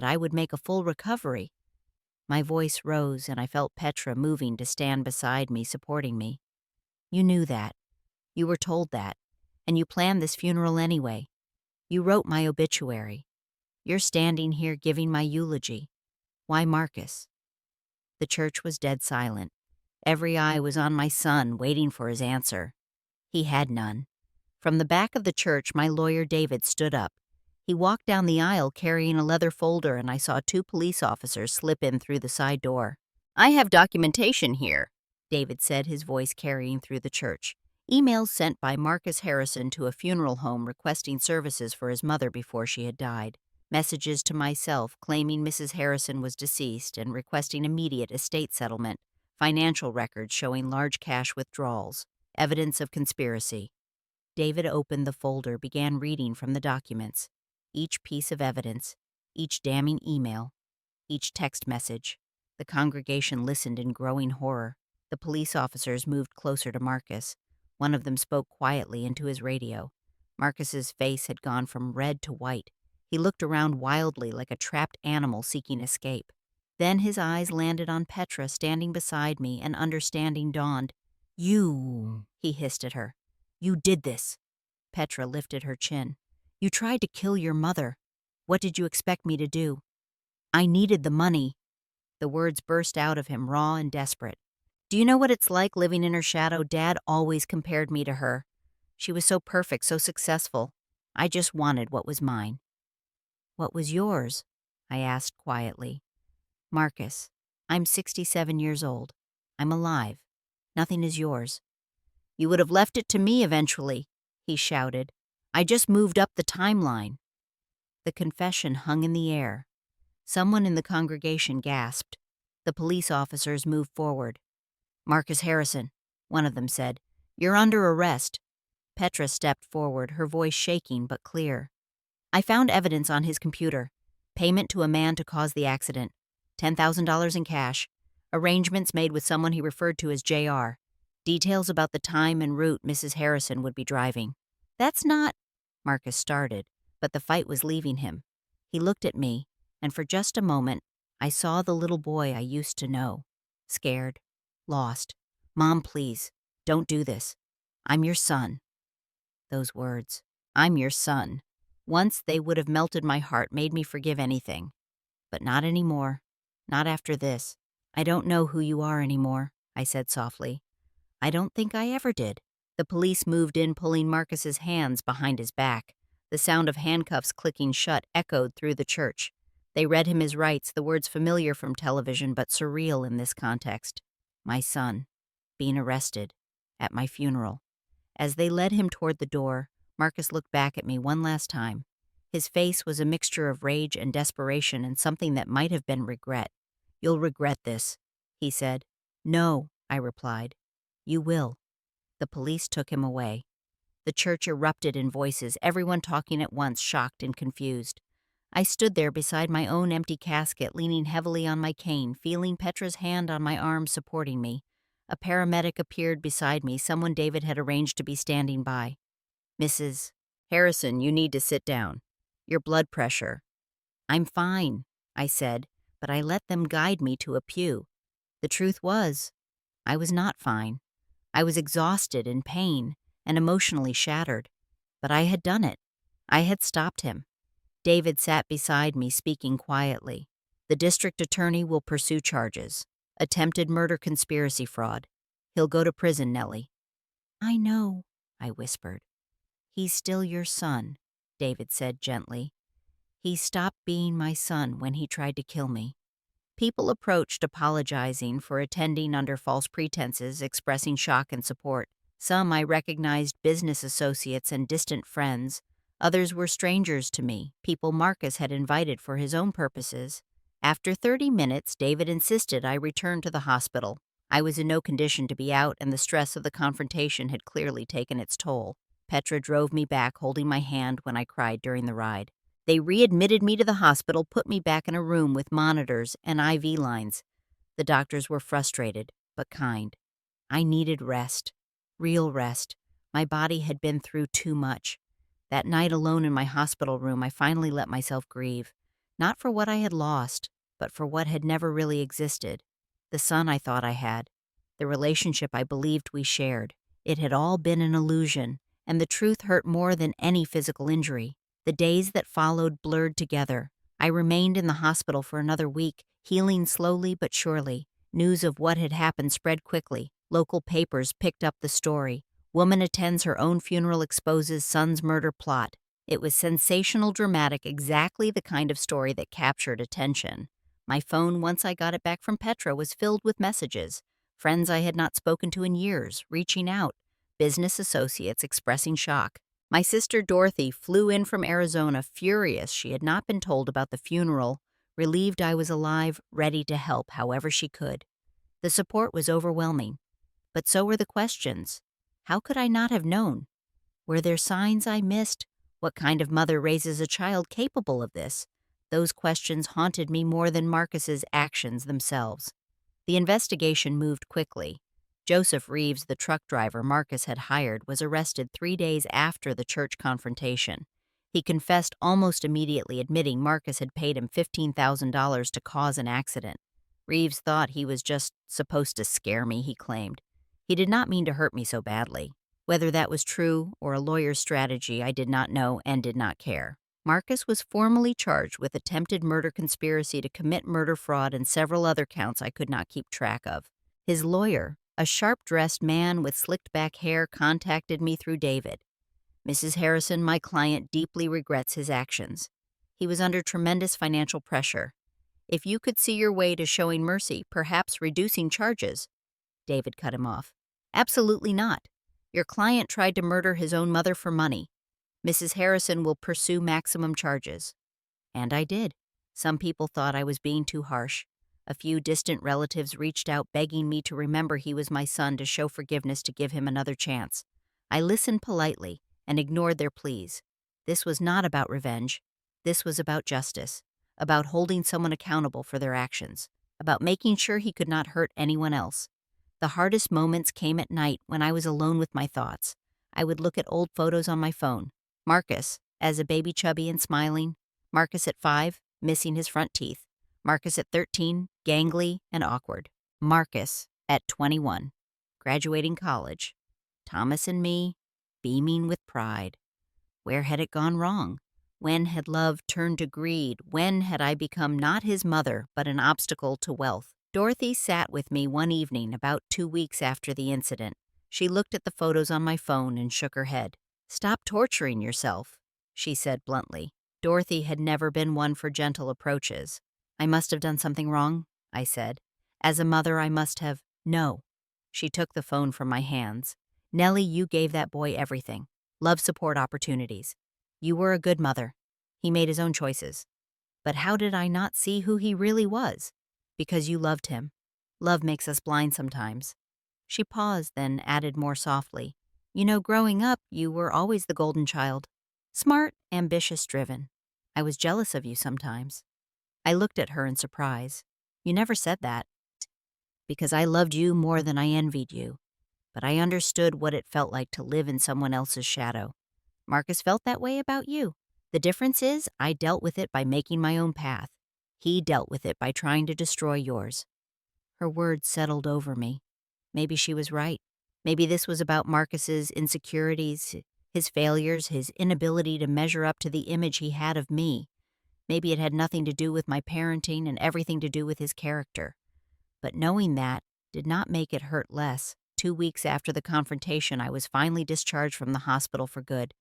A: I would make a full recovery." My voice rose, and I felt Petra moving to stand beside me, supporting me. "You knew that. You were told that. And you planned this funeral anyway. You wrote my obituary. You're standing here giving my eulogy. Why Marcus?" The church was dead silent. Every eye was on my son, waiting for his answer. He had none. From the back of the church, my lawyer David stood up. He walked down the aisle carrying a leather folder, and I saw 2 police officers slip in through the side door. "I have documentation here," David said, his voice carrying through the church. "Emails sent by Marcus Harrison to a funeral home requesting services for his mother before she had died. Messages to myself claiming Mrs. Harrison was deceased and requesting immediate estate settlement. Financial records showing large cash withdrawals. Evidence of conspiracy." David opened the folder, began reading from the documents. Each piece of evidence, each damning email, each text message. The congregation listened in growing horror. The police officers moved closer to Marcus. One of them spoke quietly into his radio. Marcus's face had gone from red to white. He looked around wildly like a trapped animal seeking escape. Then his eyes landed on Petra standing beside me, and understanding dawned. "You," he hissed at her. "You did this." Petra lifted her chin. "You tried to kill your mother." What did you expect me to do? I needed the money. The words burst out of him, raw and desperate. Do you know what it's like living in her shadow? Dad always compared me to her. She was so perfect, so successful. I just wanted what was mine. What was yours? I asked quietly. Marcus, I'm 67 years old. I'm alive. Nothing is yours. You would have left it to me eventually, he shouted. I just moved up the timeline. The confession hung in the air. Someone in the congregation gasped. The police officers moved forward. Marcus Harrison, one of them said, you're under arrest. Petra stepped forward, her voice shaking but clear. I found evidence on his computer. Payment to a man to cause the accident. $10,000 in cash. Arrangements made with someone he referred to as JR. Details about the time and route Mrs. Harrison would be driving. That's not... Marcus started, but the fight was leaving him. He looked at me, and for just a moment, I saw the little boy I used to know. Scared. Lost. Mom, please, don't do this. I'm your son. Those words, I'm your son. Once they would have melted my heart, made me forgive anything. But not anymore. Not after this. I don't know who you are anymore, I said softly. I don't think I ever did. The police moved in, pulling Marcus's hands behind his back. The sound of handcuffs clicking shut echoed through the church. They read him his rights, the words familiar from television but surreal in this context. My son, being arrested, at my funeral. As they led him toward the door, Marcus looked back at me one last time. His face was a mixture of rage and desperation and something that might have been regret. You'll regret this, he said. No, I replied. You will. The police took him away. The church erupted in voices, everyone talking at once, shocked and confused. I stood there beside my own empty casket, leaning heavily on my cane, feeling Petra's hand on my arm supporting me. A paramedic appeared beside me, someone David had arranged to be standing by. Mrs. Harrison, you need to sit down. Your blood pressure. I'm fine, I said, but I let them guide me to a pew. The truth was, I was not fine. I was exhausted, in pain, and emotionally shattered. But I had done it. I had stopped him. David sat beside me, speaking quietly. The district attorney will pursue charges. Attempted murder, conspiracy, fraud. He'll go to prison, Nellie. I know, I whispered. He's still your son, David said gently. He stopped being my son when he tried to kill me. People approached, apologizing for attending under false pretenses, expressing shock and support. Some I recognized business associates and distant friends. Others were strangers to me, people Marcus had invited for his own purposes. After 30 minutes, David insisted I return to the hospital. I was in no condition to be out, and the stress of the confrontation had clearly taken its toll. Petra drove me back, holding my hand when I cried during the ride. They readmitted me to the hospital, put me back in a room with monitors and IV lines. The doctors were frustrated, but kind. I needed rest. Real rest. My body had been through too much. That night alone in my hospital room, I finally let myself grieve. Not for what I had lost, but for what had never really existed. The son I thought I had. The relationship I believed we shared. It had all been an illusion, and the truth hurt more than any physical injury. The days that followed blurred together. I remained in the hospital for another week, healing slowly but surely. News of what had happened spread quickly. Local papers picked up the story. Woman attends her own funeral, exposes son's murder plot. It was sensational, dramatic, exactly the kind of story that captured attention. My phone, once I got it back from Petra, was filled with messages. Friends I had not spoken to in years, reaching out. Business associates expressing shock. My sister Dorothy flew in from Arizona, furious she had not been told about the funeral, relieved I was alive, ready to help however she could. The support was overwhelming. But so were the questions. How could I not have known? Were there signs I missed? What kind of mother raises a child capable of this? Those questions haunted me more than Marcus's actions themselves. The investigation moved quickly. Joseph Reeves, the truck driver Marcus had hired, was arrested 3 days after the church confrontation. He confessed almost immediately, admitting Marcus had paid him $15,000 to cause an accident. Reeves thought he was just supposed to scare me, he claimed. He did not mean to hurt me so badly. Whether that was true or a lawyer's strategy, I did not know and did not care. Marcus was formally charged with attempted murder conspiracy to commit murder fraud and several other counts I could not keep track of. His lawyer, a sharp-dressed man with slicked-back hair, contacted me through David. Mrs. Harrison, my client, deeply regrets his actions. He was under tremendous financial pressure. If you could see your way to showing mercy, perhaps reducing charges. David cut him off. Absolutely not. Your client tried to murder his own mother for money. Mrs. Harrison will pursue maximum charges. And I did. Some people thought I was being too harsh. A few distant relatives reached out begging me to remember he was my son, to show forgiveness, to give him another chance. I listened politely and ignored their pleas. This was not about revenge. This was about justice, about holding someone accountable for their actions, about making sure he could not hurt anyone else. The hardest moments came at night when I was alone with my thoughts. I would look at old photos on my phone. Marcus, as a baby, chubby and smiling. Marcus at 5, missing his front teeth. Marcus at 13, gangly and awkward. Marcus at 21, graduating college. Thomas and me, beaming with pride. Where had it gone wrong? When had love turned to greed? When had I become not his mother, but an obstacle to wealth? Dorothy sat with me one evening about 2 weeks after the incident. She looked at the photos on my phone and shook her head. "Stop torturing yourself," she said bluntly. Dorothy had never been one for gentle approaches. "I must have done something wrong," I said. "As a mother, I must have—" "No." She took the phone from my hands. "Nellie, you gave that boy everything. Love, support, opportunities. You were a good mother. He made his own choices. But how did I not see who he really was? Because you loved him. Love makes us blind sometimes." She paused, then added more softly, "You know, growing up, you were always the golden child. Smart, ambitious, driven. I was jealous of you sometimes." I looked at her in surprise. "You never said that." "Because I loved you more than I envied you. But I understood what it felt like to live in someone else's shadow. Marcus felt that way about you. The difference is I dealt with it by making my own path. He dealt with it by trying to destroy yours." Her words settled over me. Maybe she was right. Maybe this was about Marcus's insecurities, his failures, his inability to measure up to the image he had of me. Maybe it had nothing to do with my parenting and everything to do with his character. But knowing that did not make it hurt less. 2 weeks after the confrontation, I was finally discharged from the hospital for good.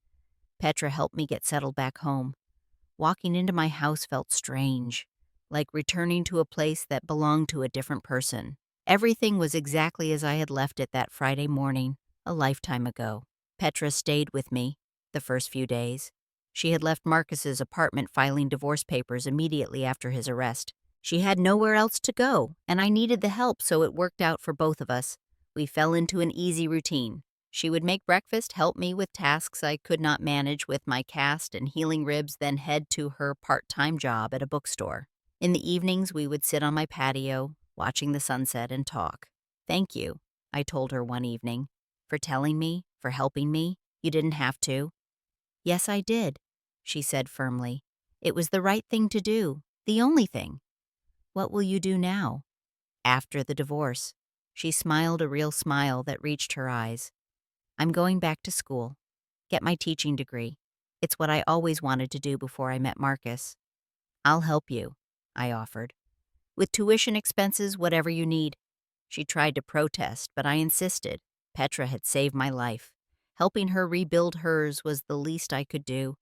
A: Petra helped me get settled back home. Walking into my house felt strange, like returning to a place that belonged to a different person. Everything was exactly as I had left it that Friday morning, a lifetime ago. Petra stayed with me the first few days. She had left Marcus's apartment filing divorce papers immediately after his arrest. She had nowhere else to go, and I needed the help, so it worked out for both of us. We fell into an easy routine. She would make breakfast, help me with tasks I could not manage with my cast and healing ribs, then head to her part-time job at a bookstore. In the evenings, we would sit on my patio, watching the sunset, and talk. "Thank you," I told her one evening, "for telling me, for helping me. You didn't have to." "Yes, I did," she said firmly. "It was the right thing to do, the only thing." "What will you do now?" "After the divorce." She smiled a real smile that reached her eyes. "I'm going back to school. Get my teaching degree. It's what I always wanted to do before I met Marcus." "I'll help you," I offered. "With tuition expenses, whatever you need." She tried to protest, but I insisted. Petra had saved my life. Helping her rebuild hers was the least I could do.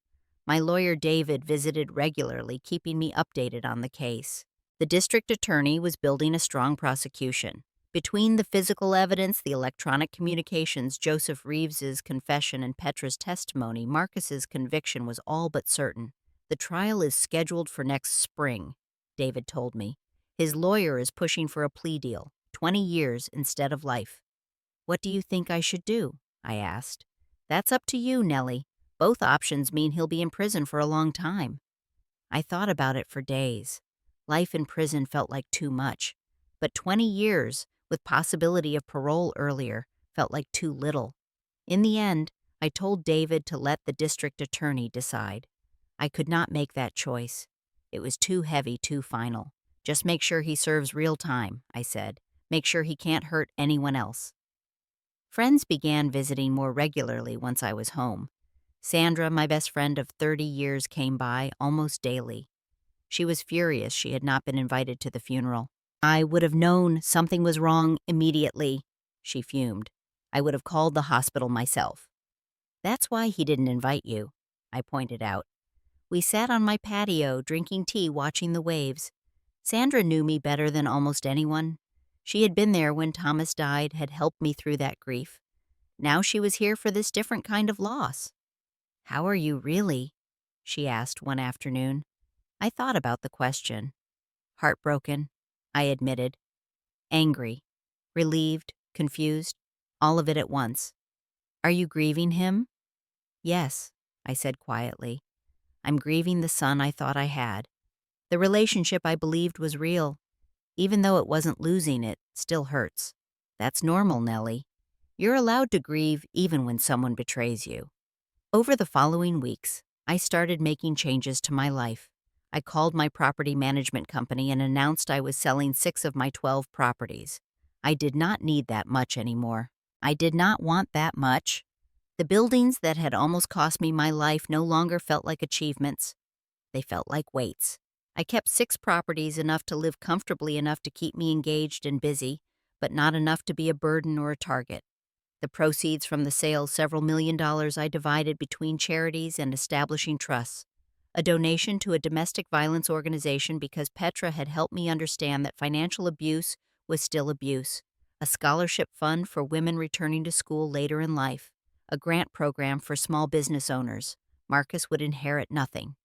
A: My lawyer David visited regularly, keeping me updated on the case. The district attorney was building a strong prosecution. Between the physical evidence, the electronic communications, Joseph Reeves's confession, and Petra's testimony, Marcus's conviction was all but certain. "The trial is scheduled for next spring," David told me. "His lawyer is pushing for a plea deal, 20 years instead of life." "What do you think I should do?" I asked. "That's up to you, Nellie. Both options mean he'll be in prison for a long time." I thought about it for days. Life in prison felt like too much, but 20 years, with possibility of parole earlier, felt like too little. In the end, I told David to let the district attorney decide. I could not make that choice. It was too heavy, too final. "Just make sure he serves real time," I said. "Make sure he can't hurt anyone else." Friends began visiting more regularly once I was home. Sandra, my best friend of 30 years, came by almost daily. She was furious she had not been invited to the funeral. I would have known something was wrong immediately, she fumed. I would have called the hospital myself. That's why he didn't invite you, I pointed out. We sat on my patio, drinking tea, watching the waves. Sandra knew me better than almost anyone. She had been there when Thomas died, had helped me through that grief. Now she was here for this different kind of loss. How are you really? She asked one afternoon. I thought about the question. Heartbroken, I admitted. Angry, relieved, confused, all of it at once. Are you grieving him? Yes, I said quietly. I'm grieving the son I thought I had. The relationship I believed was real. Even though it wasn't losing, it still hurts. That's normal, Nellie. You're allowed to grieve even when someone betrays you. Over the following weeks, I started making changes to my life. I called my property management company and announced I was selling 6 of my 12 properties. I did not need that much anymore. I did not want that much. The buildings that had almost cost me my life no longer felt like achievements. They felt like weights. I kept 6 properties, enough to live comfortably, enough to keep me engaged and busy, but not enough to be a burden or a target. The proceeds from the sale, several $1,000,000, I divided between charities and establishing trusts. A donation to a domestic violence organization because Petra had helped me understand that financial abuse was still abuse. A scholarship fund for women returning to school later in life. A grant program for small business owners. Marcus would inherit nothing.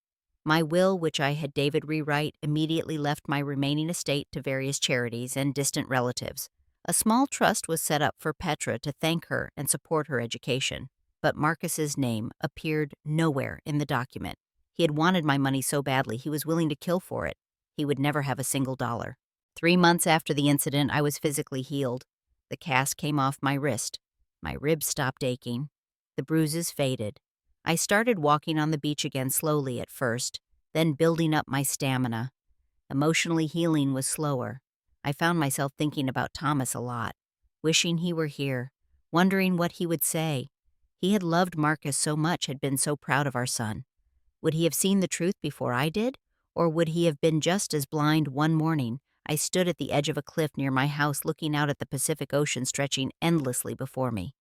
A: My will, which I had David rewrite, immediately left my remaining estate to various charities and distant relatives. A small trust was set up for Petra to thank her and support her education, but Marcus's name appeared nowhere in the document. He had wanted my money so badly he was willing to kill for it. He would never have a single dollar. 3 months after the incident, I was physically healed. The cast came off my wrist. My ribs stopped aching. The bruises faded. I started walking on the beach again slowly at first, then building up my stamina. Emotionally healing was slower. I found myself thinking about Thomas a lot, wishing he were here, wondering what he would say. He had loved Marcus so much, had been so proud of our son. Would he have seen the truth before I did? Or would he have been just as blind? One morning, I stood at the edge of a cliff near my house looking out at the Pacific Ocean stretching endlessly before me.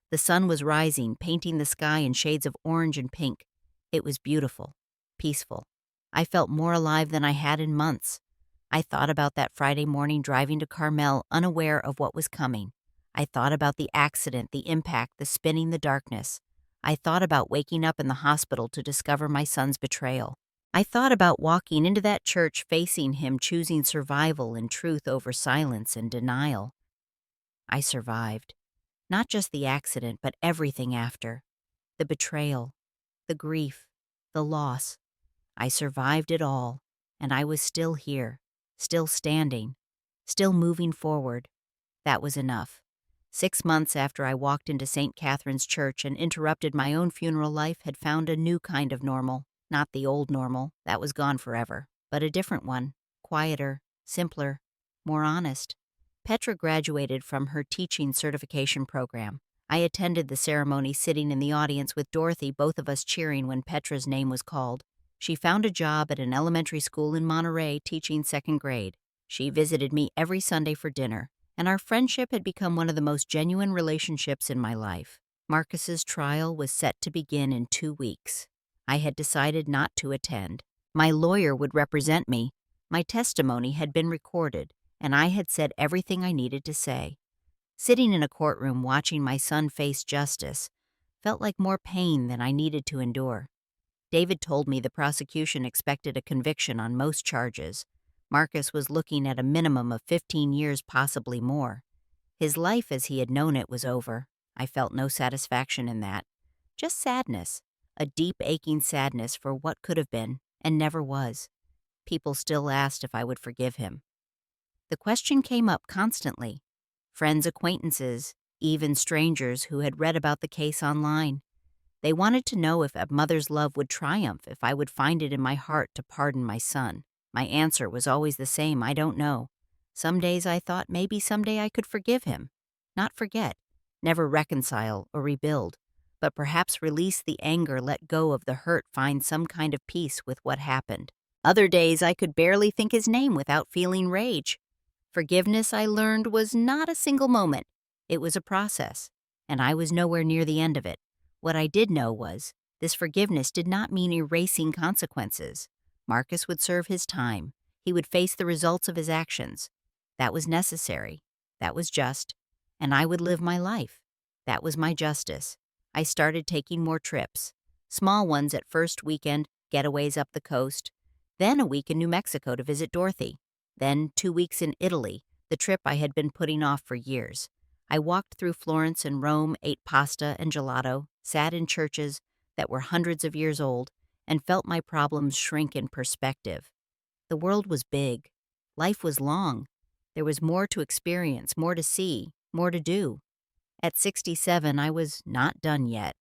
A: The sun was rising, painting the sky in shades of orange and pink. It was beautiful, peaceful. I felt more alive than I had in months. I thought about that Friday morning driving to Carmel, unaware of what was coming. I thought about the accident, the impact, the spinning, the darkness. I thought about waking up in the hospital to discover my son's betrayal. I thought about walking into that church, facing him, choosing survival and truth over silence and denial. I survived. Not just the accident, but everything after. The betrayal, the grief, the loss. I survived it all, and I was still here, still standing, still moving forward. That was enough. 6 months after I walked into St. Catherine's Church and interrupted my own funeral, life had found a new kind of normal. Not the old normal, that was gone forever, but a different one, quieter, simpler, more honest. Petra graduated from her teaching certification program. I attended the ceremony, sitting in the audience with Dorothy, both of us cheering when Petra's name was called. She found a job at an elementary school in Monterey teaching 2nd grade. She visited me every Sunday for dinner, and our friendship had become one of the most genuine relationships in my life. Marcus's trial was set to begin in 2 weeks. I had decided not to attend. My lawyer would represent me. My testimony had been recorded, and I had said everything I needed to say. Sitting in a courtroom watching my son face justice felt like more pain than I needed to endure. David told me the prosecution expected a conviction on most charges. Marcus was looking at a minimum of 15 years, possibly more. His life as he had known it was over. I felt no satisfaction in that. Just sadness, a deep aching sadness for what could have been and never was. People still asked if I would forgive him. The question came up constantly. Friends, acquaintances, even strangers who had read about the case online. They wanted to know if a mother's love would triumph, if I would find it in my heart to pardon my son. My answer was always the same: I don't know. Some days I thought maybe someday I could forgive him. Not forget, never reconcile or rebuild. but perhaps release the anger, let go of the hurt, find some kind of peace with what happened. Other days I could barely think his name without feeling rage. Forgiveness, I learned, was not a single moment. It was a process, and I was nowhere near the end of it. What I did know was this forgiveness did not mean erasing consequences. Marcus would serve his time. He would face the results of his actions. That was necessary. That was just. And I would live my life. That was my justice. I started taking more trips. Small ones at first, weekend getaways up the coast. Then a week in New Mexico to visit Dorothy. Then 2 weeks in Italy, the trip I had been putting off for years. I walked through Florence and Rome, ate pasta and gelato, sat in churches that were hundreds of years old, and felt my problems shrink in perspective. The world was big. Life was long. There was more to experience, more to see, more to do. At 67, I was not done yet.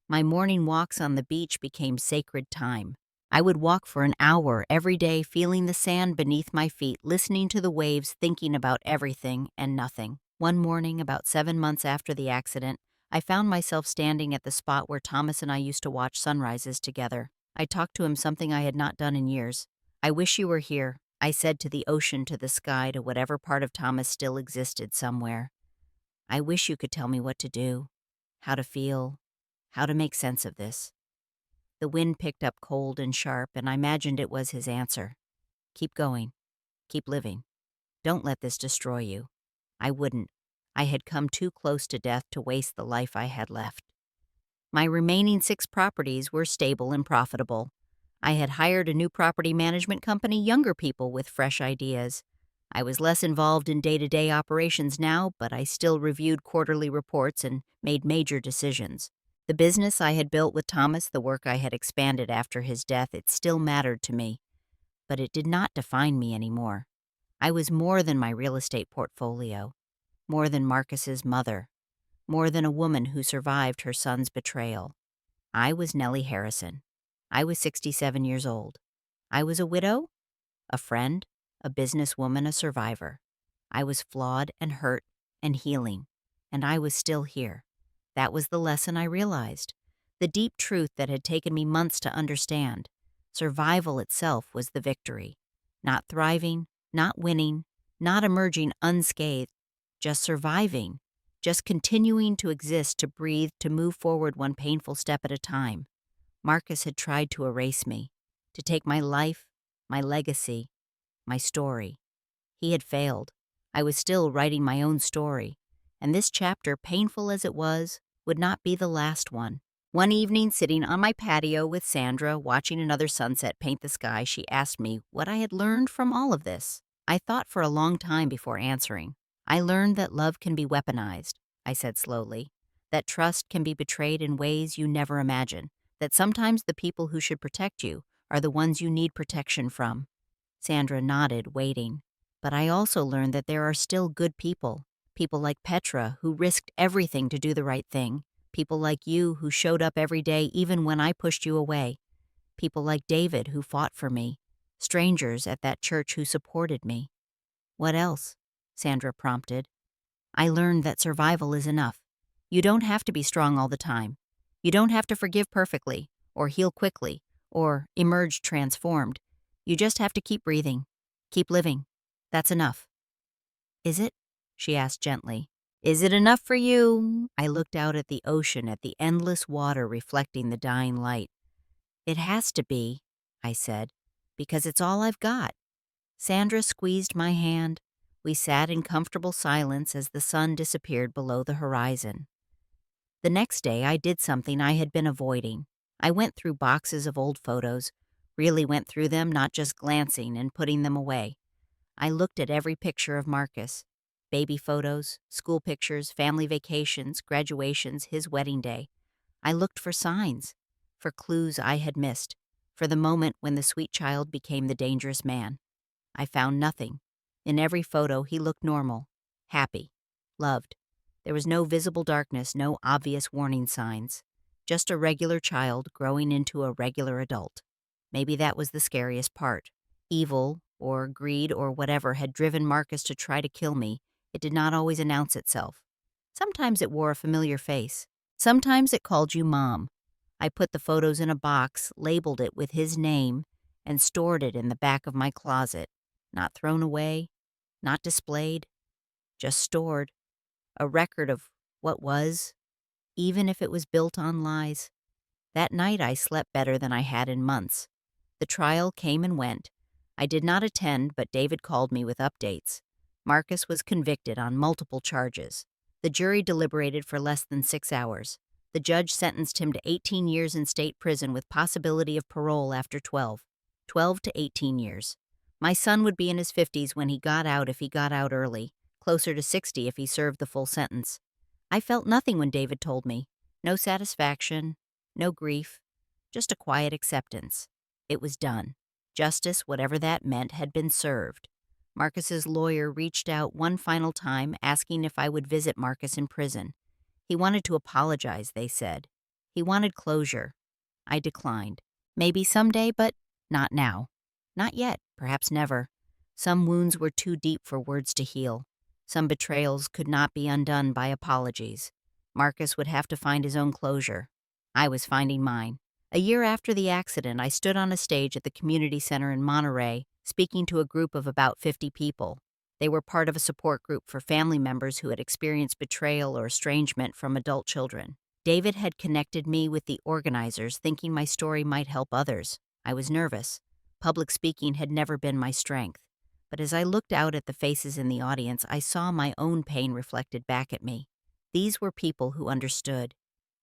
A: My morning walks on the beach became sacred time. I would walk for an hour every day, feeling the sand beneath my feet, listening to the waves, thinking about everything and nothing. One morning, about 7 months after the accident, I found myself standing at the spot where Thomas and I used to watch sunrises together. I talked to him something I had not done in years. "I wish you were here," I said, to the ocean, to the sky, to whatever part of Thomas still existed somewhere. "I wish you could tell me what to do, how to feel, how to make sense of this." The wind picked up cold and sharp, and I imagined it was his answer. "Keep going. Keep living. Don't let this destroy you." I wouldn't. I had come too close to death to waste the life I had left. My remaining 6 properties were stable and profitable. I had hired a new property management company, younger people with fresh ideas. I was less involved in day-to-day operations now, but I still reviewed quarterly reports and made major decisions. The business I had built with Thomas, the work I had expanded after his death, it still mattered to me. But it did not define me anymore. I was more than my real estate portfolio, more than Marcus's mother, more than a woman who survived her son's betrayal. I was Nellie Harrison. I was 67 years old. I was a widow, a friend, a businesswoman, a survivor. I was flawed and hurt and healing, and I was still here. That was the lesson I realized, the deep truth that had taken me months to understand. Survival itself was the victory. Not thriving, not winning, not emerging unscathed, just surviving, just continuing to exist, to breathe, to move forward one painful step at a time. Marcus had tried to erase me, to take my life, my legacy, my story. He had failed. I was still writing my own story, and this chapter, painful as it was, would not be the last one. One evening, sitting on my patio with Sandra, watching another sunset paint the sky, she asked me what I had learned from all of this. I thought for a long time before answering. "I learned that love can be weaponized," I said slowly, "that trust can be betrayed in ways you never imagine, that sometimes the people who should protect you are the ones you need protection from." Sandra nodded, waiting. "But I also learned that there are still good people, people like Petra who risked everything to do the right thing, people like you who showed up every day even when I pushed you away, people like David who fought for me, strangers at that church who supported me." "What else?" Sandra prompted. "I learned that survival is enough. You don't have to be strong all the time. You don't have to forgive perfectly, or heal quickly, or emerge transformed. You just have to keep breathing, keep living. That's enough." "Is it?" she asked gently. "Is it enough for you?" I looked out at the ocean, at the endless water reflecting the dying light. "It has to be," I said, "because it's all I've got." Sandra squeezed my hand. We sat in comfortable silence as the sun disappeared below the horizon. The next day, I did something I had been avoiding. I went through boxes of old photos, really went through them, not just glancing and putting them away. I looked at every picture of Marcus. Baby photos, school pictures, family vacations, graduations, his wedding day. I looked for signs, for clues I had missed, for the moment when the sweet child became the dangerous man. I found nothing. In every photo, he looked normal, happy, loved. There was no visible darkness, no obvious warning signs. Just a regular child growing into a regular adult. Maybe that was the scariest part. Evil, or greed, or whatever had driven Marcus to try to kill me. It did not always announce itself. Sometimes it wore a familiar face. Sometimes it called you Mom. I put the photos in a box, labeled it with his name, and stored it in the back of my closet. Not thrown away, not displayed, just stored. A record of what was, even if it was built on lies. That night I slept better than I had in months. The trial came and went. I did not attend, but David called me with updates. Marcus was convicted on multiple charges. The jury deliberated for less than 6 hours. The judge sentenced him to 18 years in state prison with possibility of parole after 12 to 18 years. My son would be in his 50s when he got out if he got out early, closer to 60 if he served the full sentence. I felt nothing when David told me. No satisfaction, no grief, just a quiet acceptance. It was done. Justice, whatever that meant, had been served. Marcus's lawyer reached out one final time asking if I would visit Marcus in prison. He wanted to apologize, they said. He wanted closure. I declined. Maybe someday, but not now. Not yet, perhaps never. Some wounds were too deep for words to heal. Some betrayals could not be undone by apologies. Marcus would have to find his own closure. I was finding mine. A year after the accident, I stood on a stage at the community center in Monterey, speaking to a group of about 50 people. They were part of a support group for family members who had experienced betrayal or estrangement from adult children. David had connected me with the organizers, thinking my story might help others. I was nervous. Public speaking had never been my strength. But as I looked out at the faces in the audience, I saw my own pain reflected back at me. These were people who understood,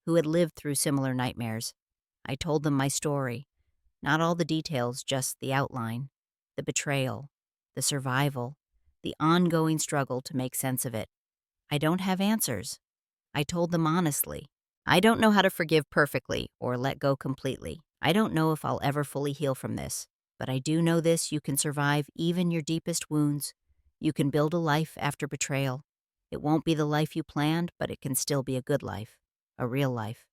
A: who had lived through similar nightmares. I told them my story. Not all the details, just the outline. The betrayal, the survival, the ongoing struggle to make sense of it. I don't have answers. I told them honestly. I don't know how to forgive perfectly or let go completely. I don't know if I'll ever fully heal from this. But I do know this: you can survive even your deepest wounds. You can build a life after betrayal. It won't be the life you planned, but it can still be a good life, a real life.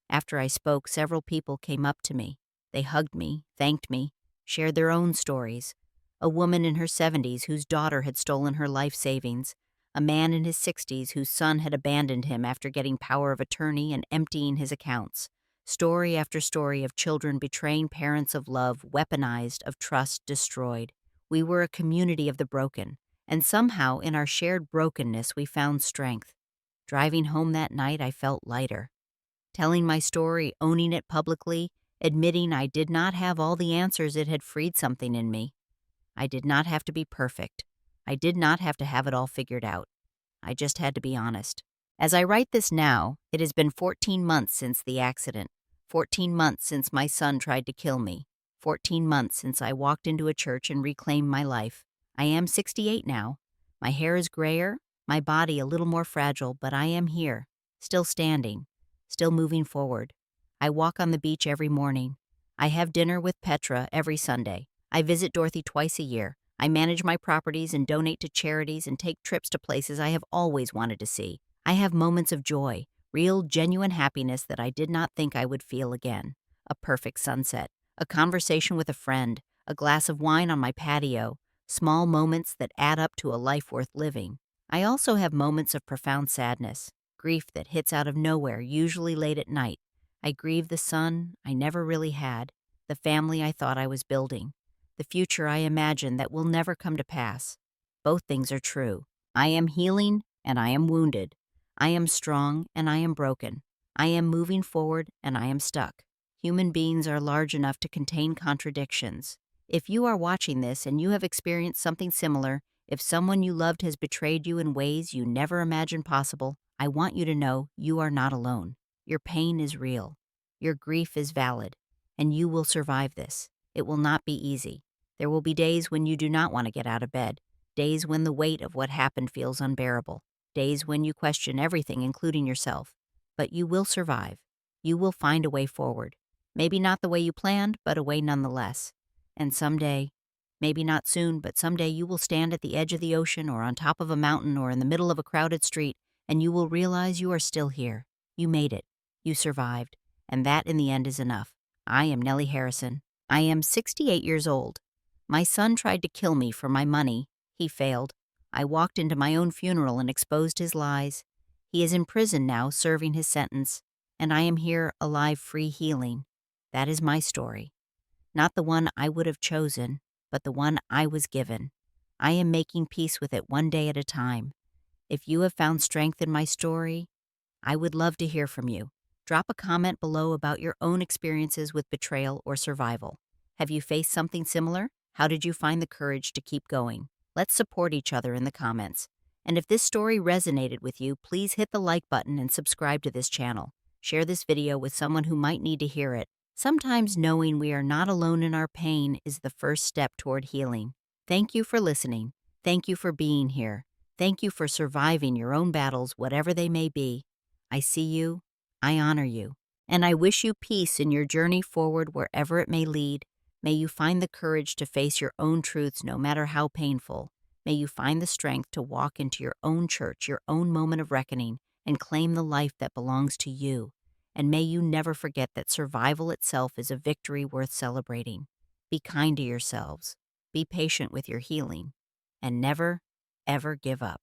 A: After I spoke, several people came up to me. They hugged me, thanked me, shared their own stories. A woman in her 70s whose daughter had stolen her life savings. A man in his 60s whose son had abandoned him after getting power of attorney and emptying his accounts. Story after story of children betraying parents of love, weaponized, of trust destroyed. We were a community of the broken, and somehow in our shared brokenness we found strength. Driving home that night, I felt lighter. Telling my story, owning it publicly, admitting I did not have all the answers, it had freed something in me. I did not have to be perfect. I did not have to have it all figured out. I just had to be honest. As I write this now, it has been 14 months since the accident, 14 months since my son tried to kill me, 14 months since I walked into a church and reclaimed my life. I am 68 now. My hair is grayer, my body a little more fragile, but I am here, still standing, still moving forward. I walk on the beach every morning. I have dinner with Petra every Sunday. I visit Dorothy twice a year. I manage my properties and donate to charities and take trips to places I have always wanted to see. I have moments of joy, real, genuine happiness that I did not think I would feel again. A perfect sunset, a conversation with a friend, a glass of wine on my patio, small moments that add up to a life worth living. I also have moments of profound sadness, grief that hits out of nowhere, usually late at night. I grieve the son I never really had, the family I thought I was building, the future I imagined that will never come to pass. Both things are true. I am healing and I am wounded. I am strong and I am broken. I am moving forward and I am stuck. Human beings are large enough to contain contradictions. If you are watching this and you have experienced something similar, if someone you loved has betrayed you in ways you never imagined possible, I want you to know you are not alone. Your pain is real. Your grief is valid. And you will survive this. It will not be easy. There will be days when you do not want to get out of bed, days when the weight of what happened feels unbearable, days when you question everything, including yourself. But you will survive. You will find a way forward. Maybe not the way you planned, but a way nonetheless. And someday, maybe not soon, but someday you will stand at the edge of the ocean or on top of a mountain or in the middle of a crowded street, and you will realize you are still here. You made it. You survived. And that in the end is enough. I am Nellie Harrison. I am 68 years old. My son tried to kill me for my money. He failed. I walked into my own funeral and exposed his lies. He is in prison now, serving his sentence, and I am here, alive, free, healing. That is my story. Not the one I would have chosen, but the one I was given. I am making peace with it one day at a time. If you have found strength in my story, I would love to hear from you. Drop a comment below about your own experiences with betrayal or survival. Have you faced something similar? How did you find the courage to keep going? Let's support each other in the comments. And if this story resonated with you, please hit the like button and subscribe to this channel. Share this video with someone who might need to hear it. Sometimes knowing we are not alone in our pain is the first step toward healing. Thank you for listening. Thank you for being here. Thank you for surviving your own battles, whatever they may be. I see you, I honor you, and I wish you peace in your journey forward wherever it may lead. May you find the courage to face your own truths no matter how painful. May you find the strength to walk into your own church, your own moment of reckoning, and claim the life that belongs to you. And may you never forget that survival itself is a victory worth celebrating. Be kind to yourselves, be patient with your healing, and never, ever give up.